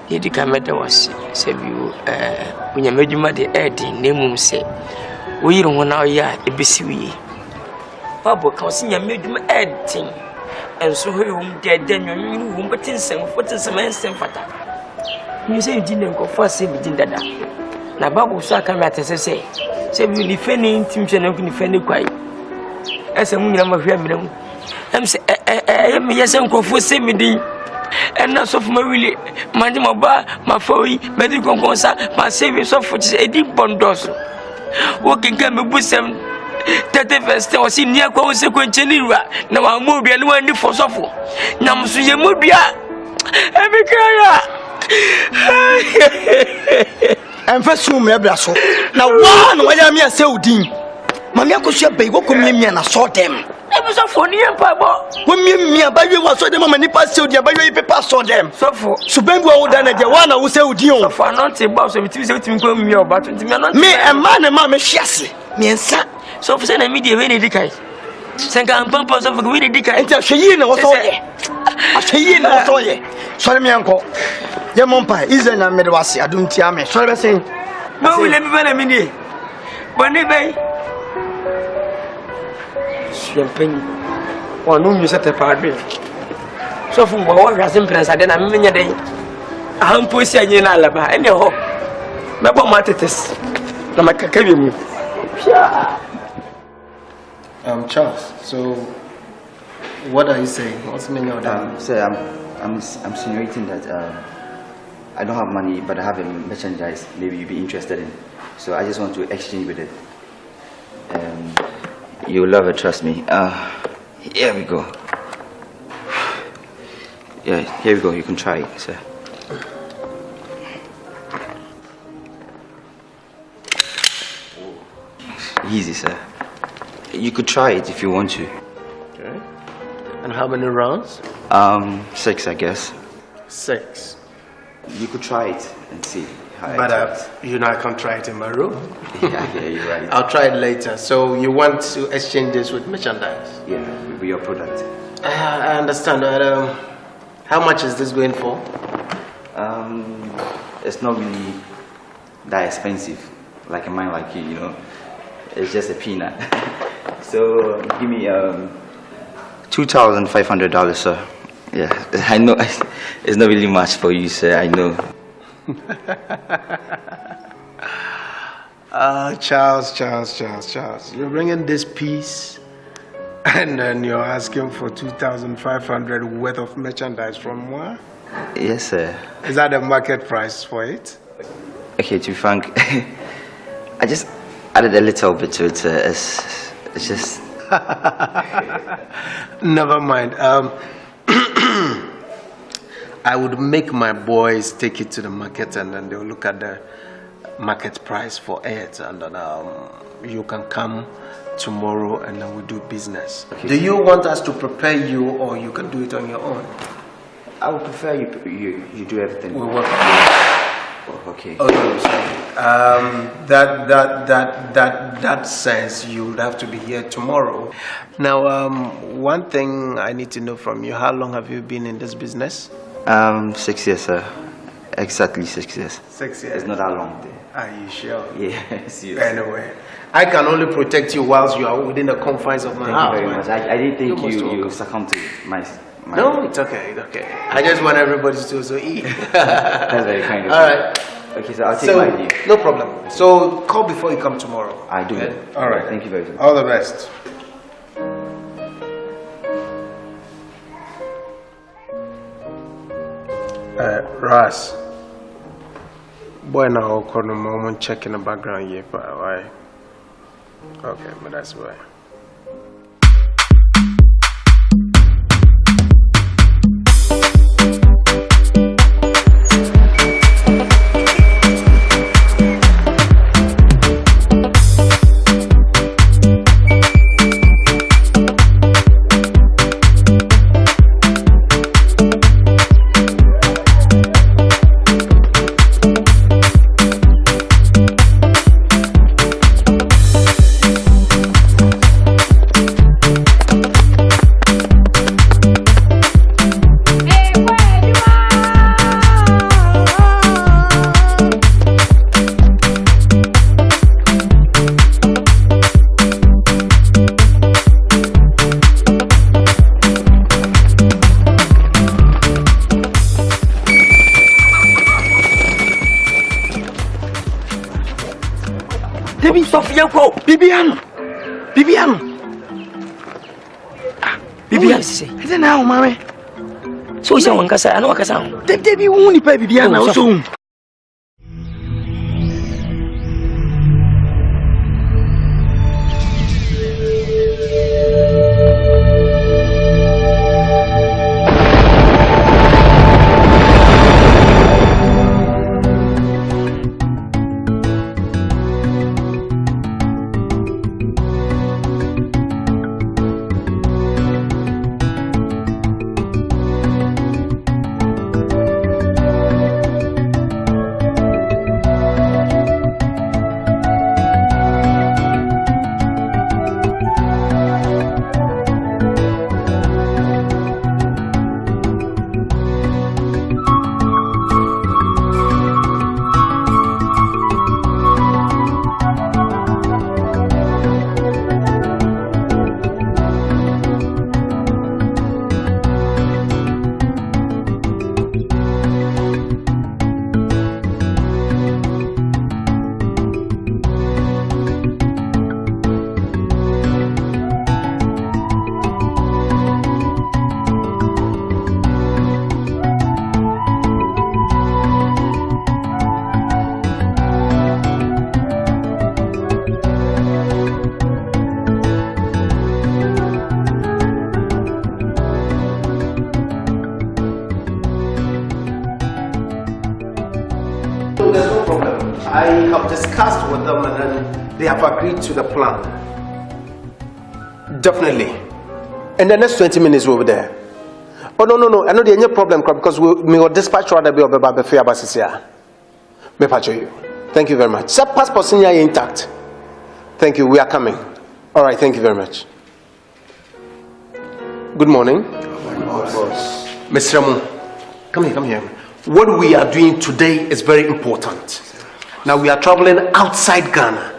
Yedi kameda wase se biu unyamedwuma de edin nemum se. Wo yire ho na oya ebesiwie. Babo ka ose nyamedwuma edin. Enso ho yum de danwonwin wo mbetinsem fotinsem ensem fata. Mi se yidi nenko fa se bidin dada. Na babu so aka me atese se bi ni feni ntimhwe na ku ni feni kwai ese mu nyina mahwe amram em se me yese nkofo se midin enna sofu ma wili manje ma ba ma fawi medi konkonsa ma sevi sofu se edi bondos wo kinka me busem tete feste o si ni akwa se kwencheni ruwa na wa mo bia ni wa ni fo sofu na mso ye mo bia emikaya
Emfa sum me bra so na wa na waya me ase odin ma me akosua bai wo komia na so dem
e bi so fo ni empa bo
wo mia ba we wa so dem ma ni pa se odin ba we pepa so dem
so fo
so ben wo da na je wa na wo se odin o
so fo not ba so bitimi se bitimi ko mia oba to ntimi not
me e ma na ma me hwiase me ensa
so fo se na media we ni dikai senka ampampa so fo we ni dikai
enti ahweyi na wo so ye ahweyi na wo so ye so me anko ye mompa ize na me de wase adum tia me so be sen
ma wile mi bana mi ni boni bay champagne wonu mi sete paadwe so fu mo wa gasim prensa de na me nya den ahampo si anyi na alaba ene ho me bo matetes na makaka bi mu
Charles, so what are you saying? What's the meaning of that?
Sir, I'm insinuating that I don't have money, but I have a merchandise maybe you'd be interested in. So I just want to exchange with it. You'll love it, trust me. Here we go. Yeah, here we go. You can try it, sir. Easy, sir. You could try it if you want to.
Okay. And how many rounds?
6, I guess.
6.
You could try it and see
But you know, I can't try it in my room.
Yeah, you're right.
I'll try it later. So you want to exchange this with merchandise?
Yeah, with your product.
I understand. How much is this going for?
It's not really that expensive, like a man like you, you know. It's just a peanut. So give me $2,500, sir. Yeah, I know it's not really much for you, sir. I know.
Charles, you're bringing this piece and then you're asking for 2,500 worth of merchandise from moi?
Yes, sir.
Is that the market price for it?
Okay, to be frank, I just added a little bit to it. It's just...
Never mind. I would make my boys take it to the market and then they'll look at the market price for it, and then you can come tomorrow and then we'll do business. Okay. Do you want us to prepare you, or you can do it on your own?
I would prefer you do everything.
We'll work.
Oh, okay.
Oh no, sorry. That says you would have to be here tomorrow. Now, one thing I need to know from you: how long have you been in this business?
6 years, sir. Exactly 6 years.
6 years.
It's not that long.
Are you sure?
Yes.
Anyway, I can only protect you whilst you are within the confines of my house.
Thank you very much. I didn't think you succumbed to my...
No, it's okay. I just want everybody to also eat.
That's very kind of you.
All right.
Okay, so I'll take my leave.
No problem. So call before you come tomorrow.
I do.
Okay? All right.
Thank you very much.
All the best. Ras. Boy, now I'll call the moment check in the background here. Why? Okay, but that's why.
Bibiano. Is it now, Mary?
So, someone can say, I know I can sound.
The Debbie won't pay Bibiano soon. I have discussed with them and then they have agreed to the plan. Definitely. In the next 20 minutes we'll be there. Oh no, I know there's no problem because we will dispatch rather be
Me pacho you. Thank you very much. Sir, passport senior intact. Thank you. We are coming. All right. Thank you very much. Good morning. Mr. Ramu, come here. What we are doing today is very important. Now we are traveling outside Ghana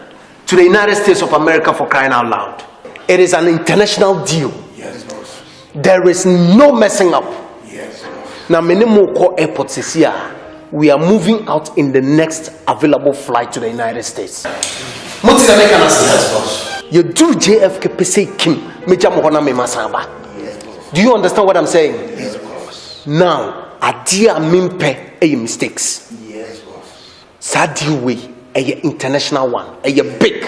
to the United States of America, for crying out loud. It is an international deal.
Yes, boss.
There is no messing up.
Yes, boss.
Now, Menemo Airport says here, we are moving out in the next available flight to the United States. Yes, boss. You do JFK PC Kim, Meja Mohona Me Masamba. Do you understand what I'm saying?
Yes, boss.
Now, Adia Mimpe a mistakes.
Yes, boss.
Sadi way a international one, a big.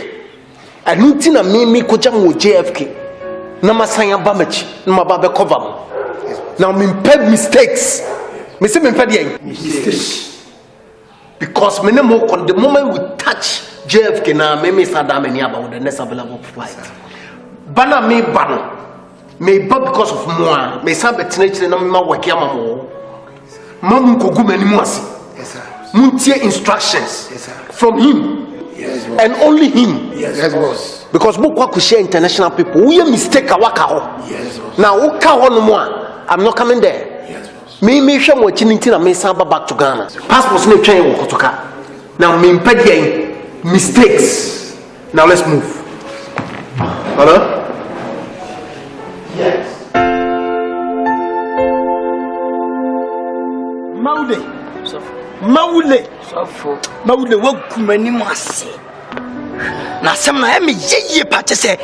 And Nutina Mimi Kojamo JFK. Namasaya Bamachi, Namababe cover. Now Mimpe mistakes. Mr. Mimpe mistakes. Because the moment we touch JFK now, Mimi Sadam and Yaba with the next available flight. Bana me ban. May but because of moi, may some betinate no ma wakiama mo. Mamu kogu many mwasi.
Yes, sir.
Muntie instructions.
Yes, sir.
From him.
Yes, boss.
And only him.
Yes, boss.
Because Bukwa could share international people. We mistake a waka.
Yes, boss.
Now uka no more. I'm not coming there.
Yes, boss.
Me show mo chinintina me samba back to Ghana. Passports me train wo kotoka. Now me impede mistakes. Now let's move. Hello? Yes.
Maude wo kumani mu ase na sem na me yeye pa che se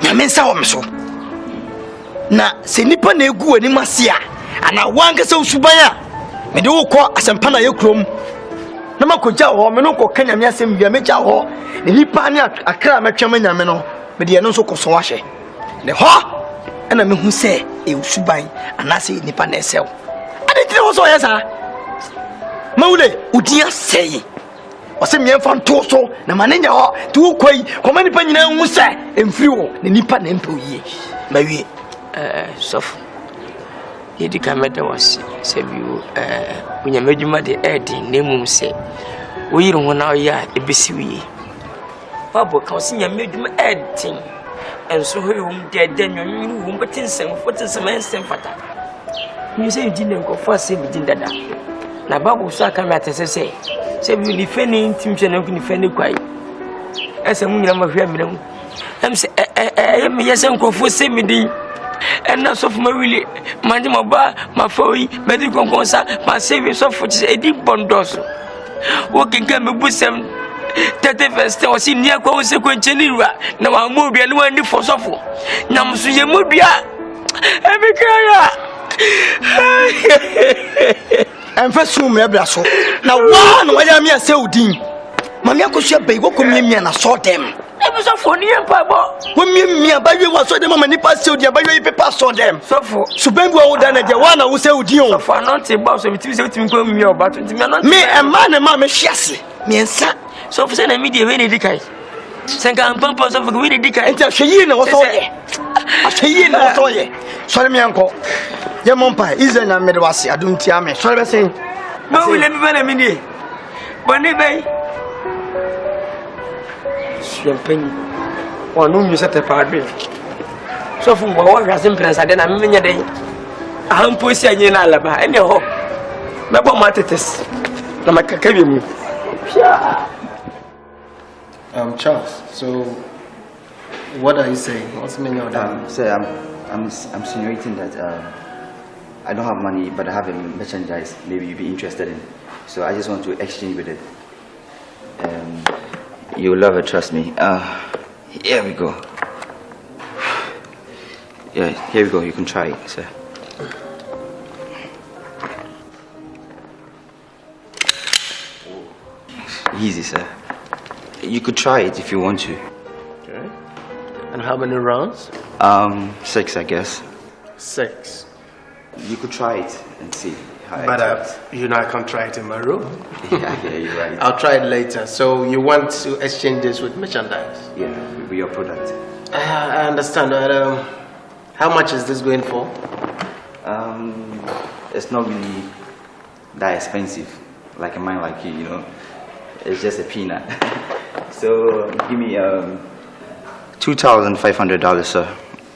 nyame nsa wo mso na se nipa na egu ani mase a ana wanka se usuban a me de wo kɔ asempa na yekrom na makogya ho me no kɔ kanya me asem bia me gya ho ne nipa ne akra matwam nyame no me de no so kɔ so wahye ne ho ana me hu se e usuban ana se nipa na esew ade tire wo so yesa Maule, udia say. Ose me mfa nto so na manenya ho ti wo kwai koma nipa nyina hu se emfiri wo ne nipa na empa oye. Mawie
sof. Yedi kameda wase se biwo unyamedwuma de edin nemum se. Wo yire ho na oya ebesiwie. Babo ka ose nyamedwuma edin. Enso ho yum de danwonwu wo mbetinsem fotinsem ensem fata. Mi se yidi ne nkofo ase bi din dada. Na babu so aka me atese se bi ni feni ntimhwe na ni feni kwai ese mu nyina ma hwia mi dem em se me yese nkofo se mi din enna so fu ma wili manje mo ba ma foi medi konkonsa ma se wi so fu se edi bondoso wo kinga me busem tete feste o si ni akwa se ko ncheni ruwa na wa mo bia ni wa ni fo so fu nyam so ye mo bia e mi kaya
Emfa sum me bra so na wa na waya me ase udin ma me akohua bai wo komia na so dem
e bi so fo ni empa bo
wo mia ba we wa so dem ma nipa se udin ba we pepa so dem
so fo
so ben bi wo da na je wa na wo se udin o
so fo not ba so bitimi se bitimi ko mia oba to ntimi not
me e ma na ma me hwiase me ensa
so fo se na media we ne dikai senka ampampa so fo we ne dikai
enta hweyi na wo so ye ahweyi na wo so ye so me enko ye mompa Israel na mede wase adunti ame so be sen
ma wule mi bana mini bone bay champagne wonu mi sete padre so fu mo wa rasim prince ade na me nya dey ahampo si anyi na alaba ene ho me bo matetes na makaka bi mu
Charles, so what are you saying? What's the meaning of that?
Sir, I'm insinuating that I don't have money, but I have a merchandise maybe you'd be interested in. So I just want to exchange with it. You'll love it, trust me. Here we go. Yeah, here we go. You can try it, sir. Easy, sir. You could try it if you want to.
Okay. And how many rounds?
6, I guess.
6.
You could try it and see how
But
it works.
you know I can't try it in my room.
Yeah, you're right.
I'll try it later. So you want to exchange this with merchandise?
Yeah, with your product.
I understand. How much is this going for?
It's not really that expensive, like a man like you, you know. it's just a peanut. So give me $2,500, sir.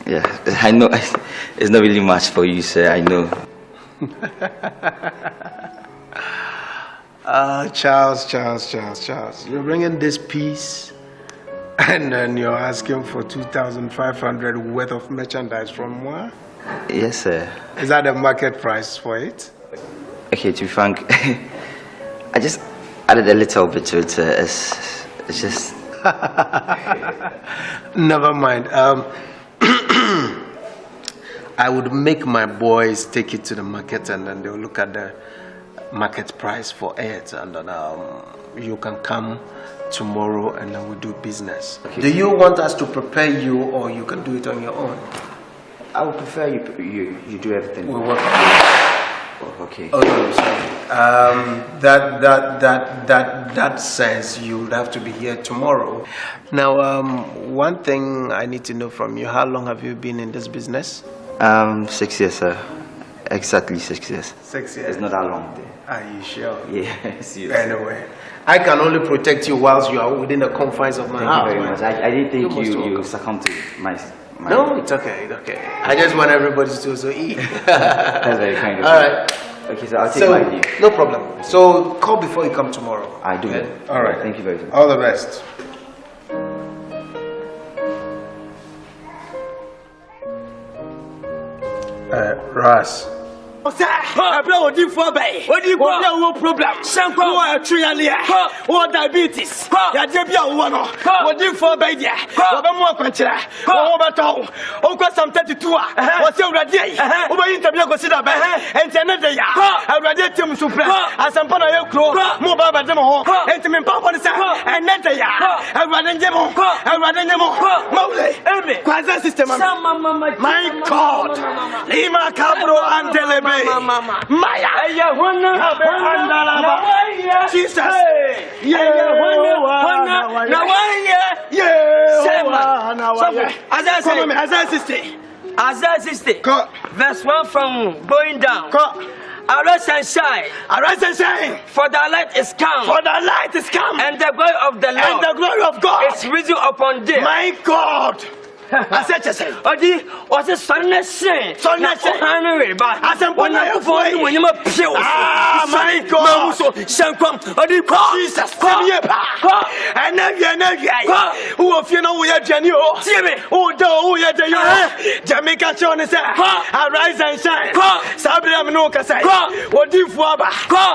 Yeah, I know it's not really much for you, sir. I know.
Charles, you're bringing this piece, and then you're asking for 2,500 worth of merchandise from where?
Yes, sir.
Is that the market price for it?
Okay, to be frank, I just added a little bit to it. It's just.
Never mind. I would make my boys take it to the market, and then they'll look at the market price for it, and then you can come tomorrow, and then we'll do business. Okay. Do you want us to prepare you, or you can do it on your own?
I would prefer you do everything.
We work.
Oh, okay.
Oh no, sorry. That says you would have to be here tomorrow. Now, one thing I need to know from you: how long have you been in this business?
6 years, sir. Exactly 6 years.
6 years.
It's not that long.
Are you sure?
Yeah, seriously.
Anyway, I can only protect you whilst you are within the confines of my house.
Thank you very much. I didn't think you succumbed to my.
No, it's okay. It's okay. I just want everybody to also eat.
That's very kind of you.
All right.
Okay, so I'll take my leave.
No problem. So call before you come tomorrow.
I do.
Okay? All right.
Thank you very much.
All the best. Ras.
What do you problem? What diabetes? What do you for baby? What some 32? What's your ready? Over interview consider and another year. I read Tim Super as some Pana Crow, more Baba Demo, and Tim Papa and Netaya. I read Demo, I read Demo, Mole, Quasi system. My God, Lima Cabro and Telebe. Maya, Jesus,
Isaiah 60, verse 1 from going down. Arise and shine. Arise and shine. For the light is come. For the light is come. And the glory of the Lord. And the glory of God is risen upon thee. My God. I said to say, Odi, what's a sonnet saying? Sonnet saying, I said, when I have found when you are pure. Ah, my God. Shankom, Odi, Jesus, come here, and then who of you know we are genuine? See me, who do we are the Jamaica Chon is arise and shine. Sabrina Noka say, what do you for?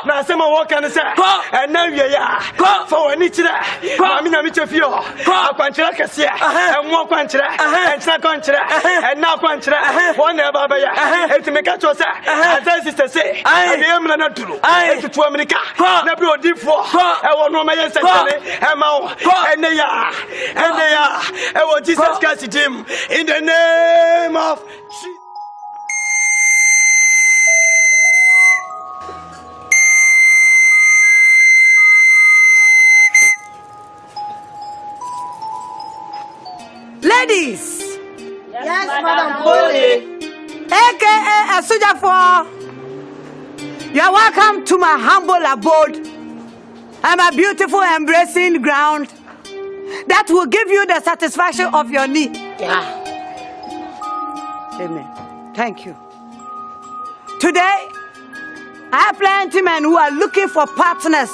Now, some walk and say, and now you are for any chile. I mean, I'm a few. I want to see and walk on to and not country, and now country, one never by a to make a choice. As sister say, I am not true. I am to America, never did for. I want no man say, and they are, I want Jesus Christ, Jim, in the name of Jesus.
Ladies.
Yes, Madam Pole.
AKA Asuja 4. You are welcome to my humble abode. I'm a beautiful, embracing ground that will give you the satisfaction of your need. Yeah. Amen. Thank you. Today, I have plenty men who are looking for partners.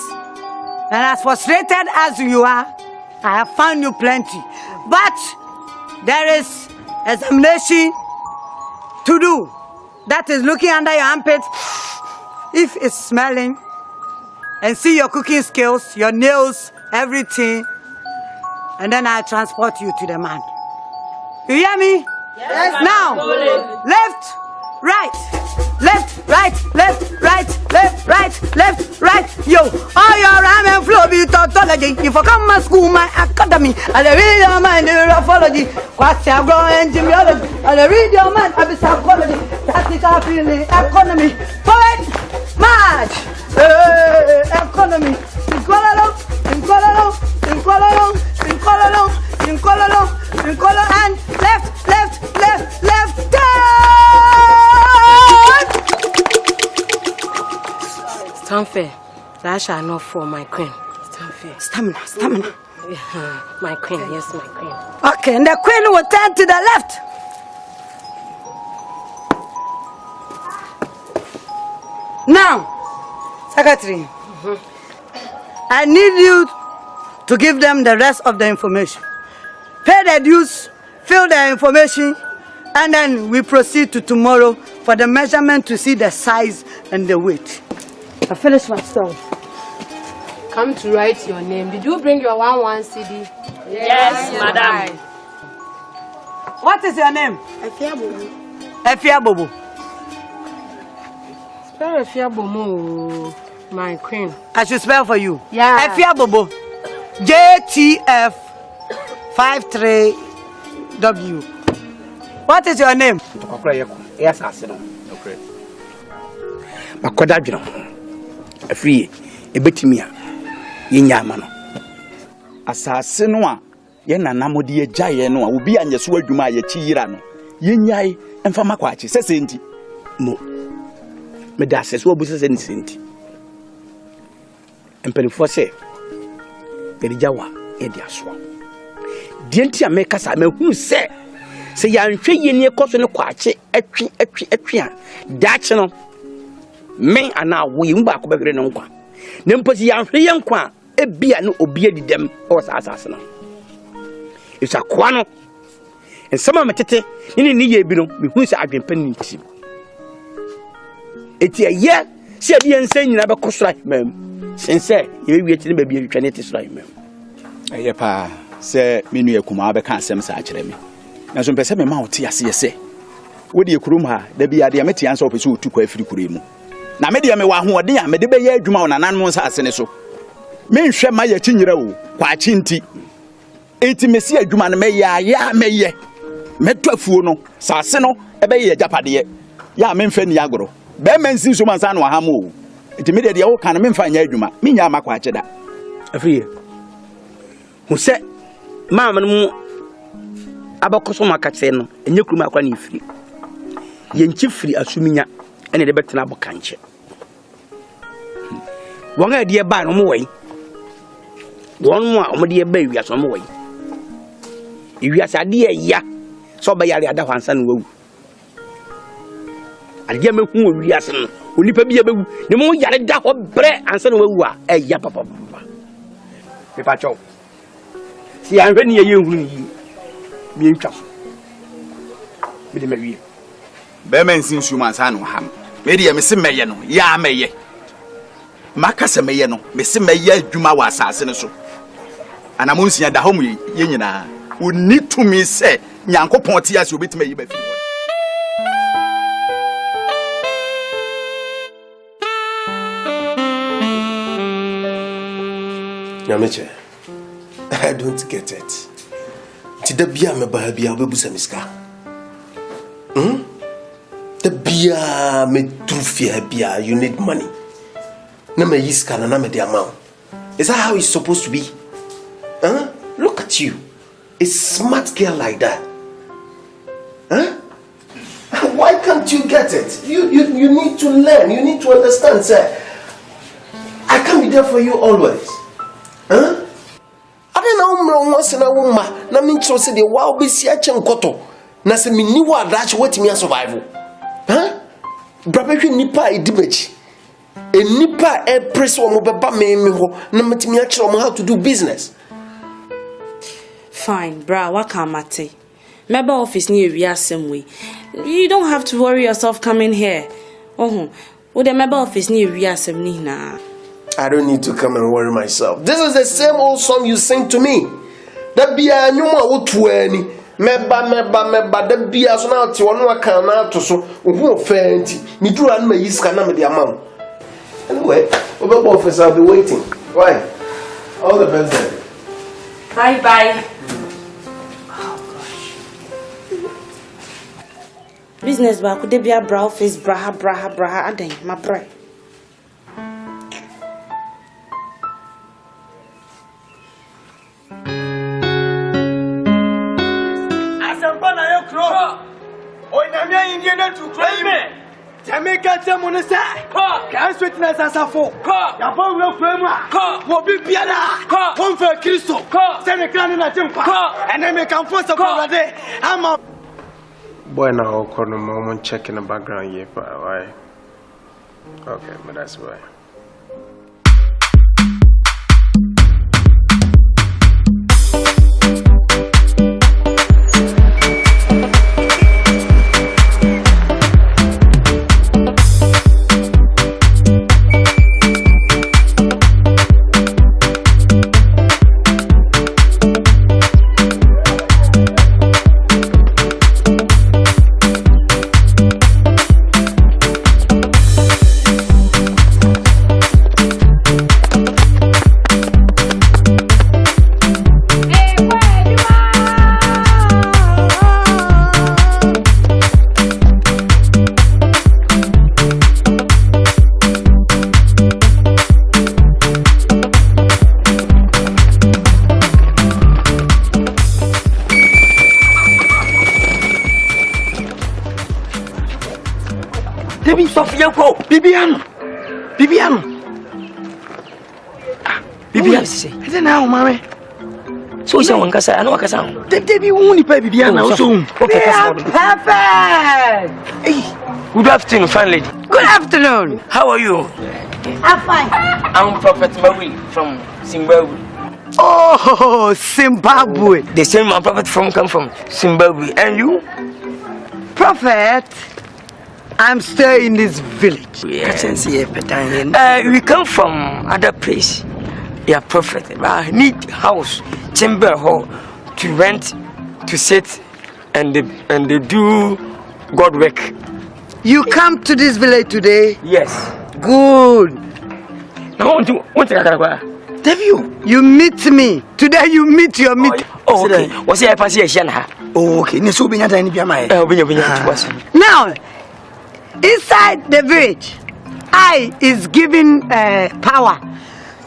And as frustrated as you are, I have found you plenty. But there is examination to do. That is looking under your armpit, if it's smelling, and see your cooking skills, your nails, everything, and then I transport you to the man. You hear me?
Yes.
Now, left, right, left, right, left, right, left, right, left, right. Yo, all your rhyme and flow be tautology. If I come to school, my academy, I read your mind in graphology, quasi grow and genealogy. I read your mind, I be psychology, tactical feeling, economy, poet, march, economy, in Kuala and left, turn. Stand fair. That shall not fall, my queen. Stamina, stamina.
My queen, yes, my queen.
Okay, and the queen will turn to the left. Now, secretary, I need you to give them the rest of the information. Pay the dues, fill the information, and then we proceed to tomorrow for the measurement to see the size and the weight. I finished my stuff.
Come to write your name. Did you bring your 1 CD?
Yes, madam.
What is your name?
Efia Bobo.
Efia Bobo.
Spell Efia Bobo, my queen.
I should spell for you.
Yeah.
Efia Bobo. JTF53W. What is your name?
Yes, I said. Okay. Makoda dwino. Afri ebetimi a yenya ma no. Asase no a ye nanamode ye gyaye no a obi anyeso adwuma ye chiyira no. Yenyai emfa makwache sese nti. Mo. Me da sese obu sese nti. Empenifo se Perijawa e dia so. Die nti a meka sa mahu se yanhwe yenie koso ne kwache atwi a dache no men ana wo yi mba ko bebere no nkwa ne mposi yanhwe ye nkwa ebia no obi adidem o asase no isa kwa no ensama metete ni ye bi no mehu se adwempa ni nti eti ye se bia nsan nyina be kosora mam sense ye wi ati ne ba bia twetwa ne te sora mam
eye pa se menu ekuma be kan asem sa akere me na so mpese me ma wote ase yese wodi ekurum ha da bia de meti ansa opese otu kwa afiri kuremu na me de me wa hoɔden a me de be ye adwuma ona nan mo nsa ase ne so me nhwɛ ma ya chinyira o kwa chinti enti me si adwuma no me ya me ye meto afuo no sase no ebe ye japade ya me mfa ni agoro be me nsi so mansa no ha mo enti me de wo kan me mfa nya adwuma me nya makwa akeda
afri hu se ma mu abakoso makatse no enye kuruma akwa ni firi yenchi firi asuminya ene de betena abokanche won a de ba no mo wai won mo a mo de ba wi aso mo wai iwi asade ya so ba yare ada hwansa no wawu ade me hu wi ase no onipa bi ya bewu ne mo yare da ho bre ansa no wawu a ya papa pepa cho si anhwe ne ye hu ni mi ntwa mi de mawie
be men sin su man sa no ham me de me se meye no ya meye maka se meye no me se meye adwuma wa asase ne so ana mo nsia da ho mu ye nyina oni to me se nyankopon ti ase obetima yi ba fi
Nyameche, I don't get it. The bia me ba bia obebusa miska. The bia me trufia bia you need money. Na me yiska na me the amount. Is that how it's supposed to be? Look at you. A smart girl like that. Why can't you get it? You need to learn. You need to understand, sir. I can't be there for you always. I don't know once in a woman. Na me so say the wow be si ache nkoto. Na se me ni wa dash wait me survival. Brabehwe nipa edibechi. E nipa e press wo mo beba me ho na metimi a kire wo how to do business.
Fine, bra, what can mate? Member office near area same way. You don't have to worry yourself coming here. Would the member office near area same na?
I don't need to come and worry myself. This is the same old song you sing to me. That be a new one to any. Meba, the beer so now to one can out to so who offend me do and me is can the amount. Anyway, over office I'll be waiting. Why? All the best then.
Bye. Oh gosh. Business ba could be a bra office braha aden my bra.
Jamaica Tamonesa, can't sweetness as a folk. Yabo will frame, will be piana, one for Christo, send a can in a temper, and then make a force of a day. I'm a
boy now. I'll call the moment check in the background. Yeah, why? Okay, but that's why.
Bibiano.
Bibiano say.
Is it now, mommy?
So is one kasa, I know kasa.
Debbie won't pay Bibiano so.
Perfect.
Hey, good afternoon, fine lady.
Good afternoon.
How are you?
I'm fine.
I'm Prophet Mawi from Zimbabwe.
Oh, Zimbabwe.
The same man prophet come from Zimbabwe. And you?
Prophet, I'm still in this village.
Yeah. We come from other place. Yeah, prophet. I need house, chamber hall to rent, to sit, and they do God work.
You come to this village today?
Yes.
Good.
Now,
you meet me. Today you meet your meet.
Oh, okay. What's your pass here?
Oh, okay.
Now, inside the village, I is given power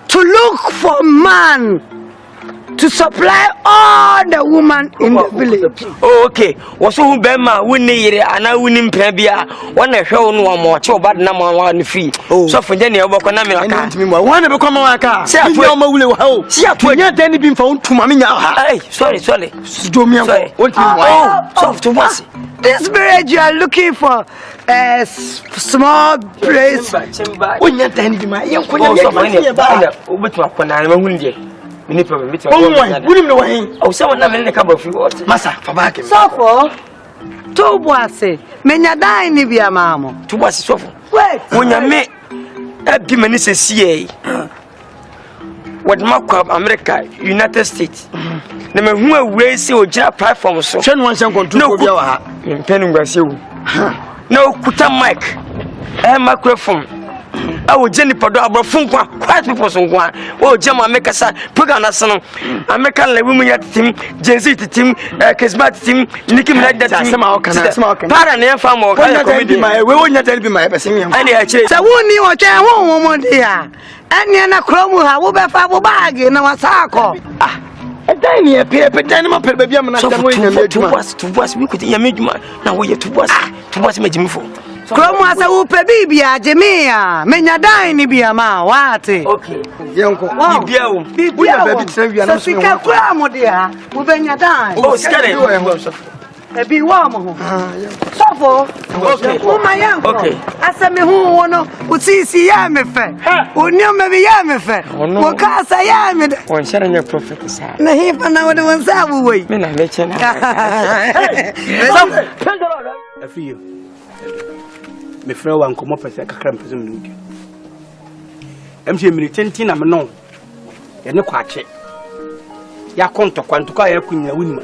to look for man to supply all the women in the village.
Oh, okay. What's who Bema winning and I winning Prebia? One a show no more, two bad number one free. Oh, so for Jenny, I walk on me. I can't me one to become a car. See, I'm will see, I put your Danny been found to Mamma. Hey, sorry. Do me away. Oh, soft to once.
This village you are looking for a small place.
When you're standing my young oh, someone not in the cup of water. Massa, for back.
So for two boys, many die in the mamma.
Two boys, so
wait.
When you make a diminished CA, what Mark America, United States. The man who will see or job platform so. Send one some control. No, Penning Brazil. No, Kuta Mike, and microphone. I will Jenny Podo Funkwa, quite people some one. Oh, Jama make us a program as an American women at team, Jay-Z team, Kismat team, Nicki like that somehow can Paranea farm or my we won't tell me my person. I actually
I won't knew what I want dear. And Yana Cromu, I will be a fable bag in our circle.
A tiny paper, dynamo, baby, I'm not
to us, we could hear me. Now we are to us, making for.
Cromas a upe bibia, Jemia, Menya dine biama, what?
Okay,
Yanko, Bibia, Sika Cramo, dear, Ubenya dine.
Oh, scary,
be warm. Suffer, my young. Okay, I said me who would see Yamefe, who knew maybe Yamefe, or Casa Yamid.
One sharing your prophet is
Nahip and I would have one way.
Men, I mention.
I feel you. Me friend wan komo pese kakra mpese me nudi emse mi tenti na me no ye ne kwache ya konto kwanto ka ya kunya wuni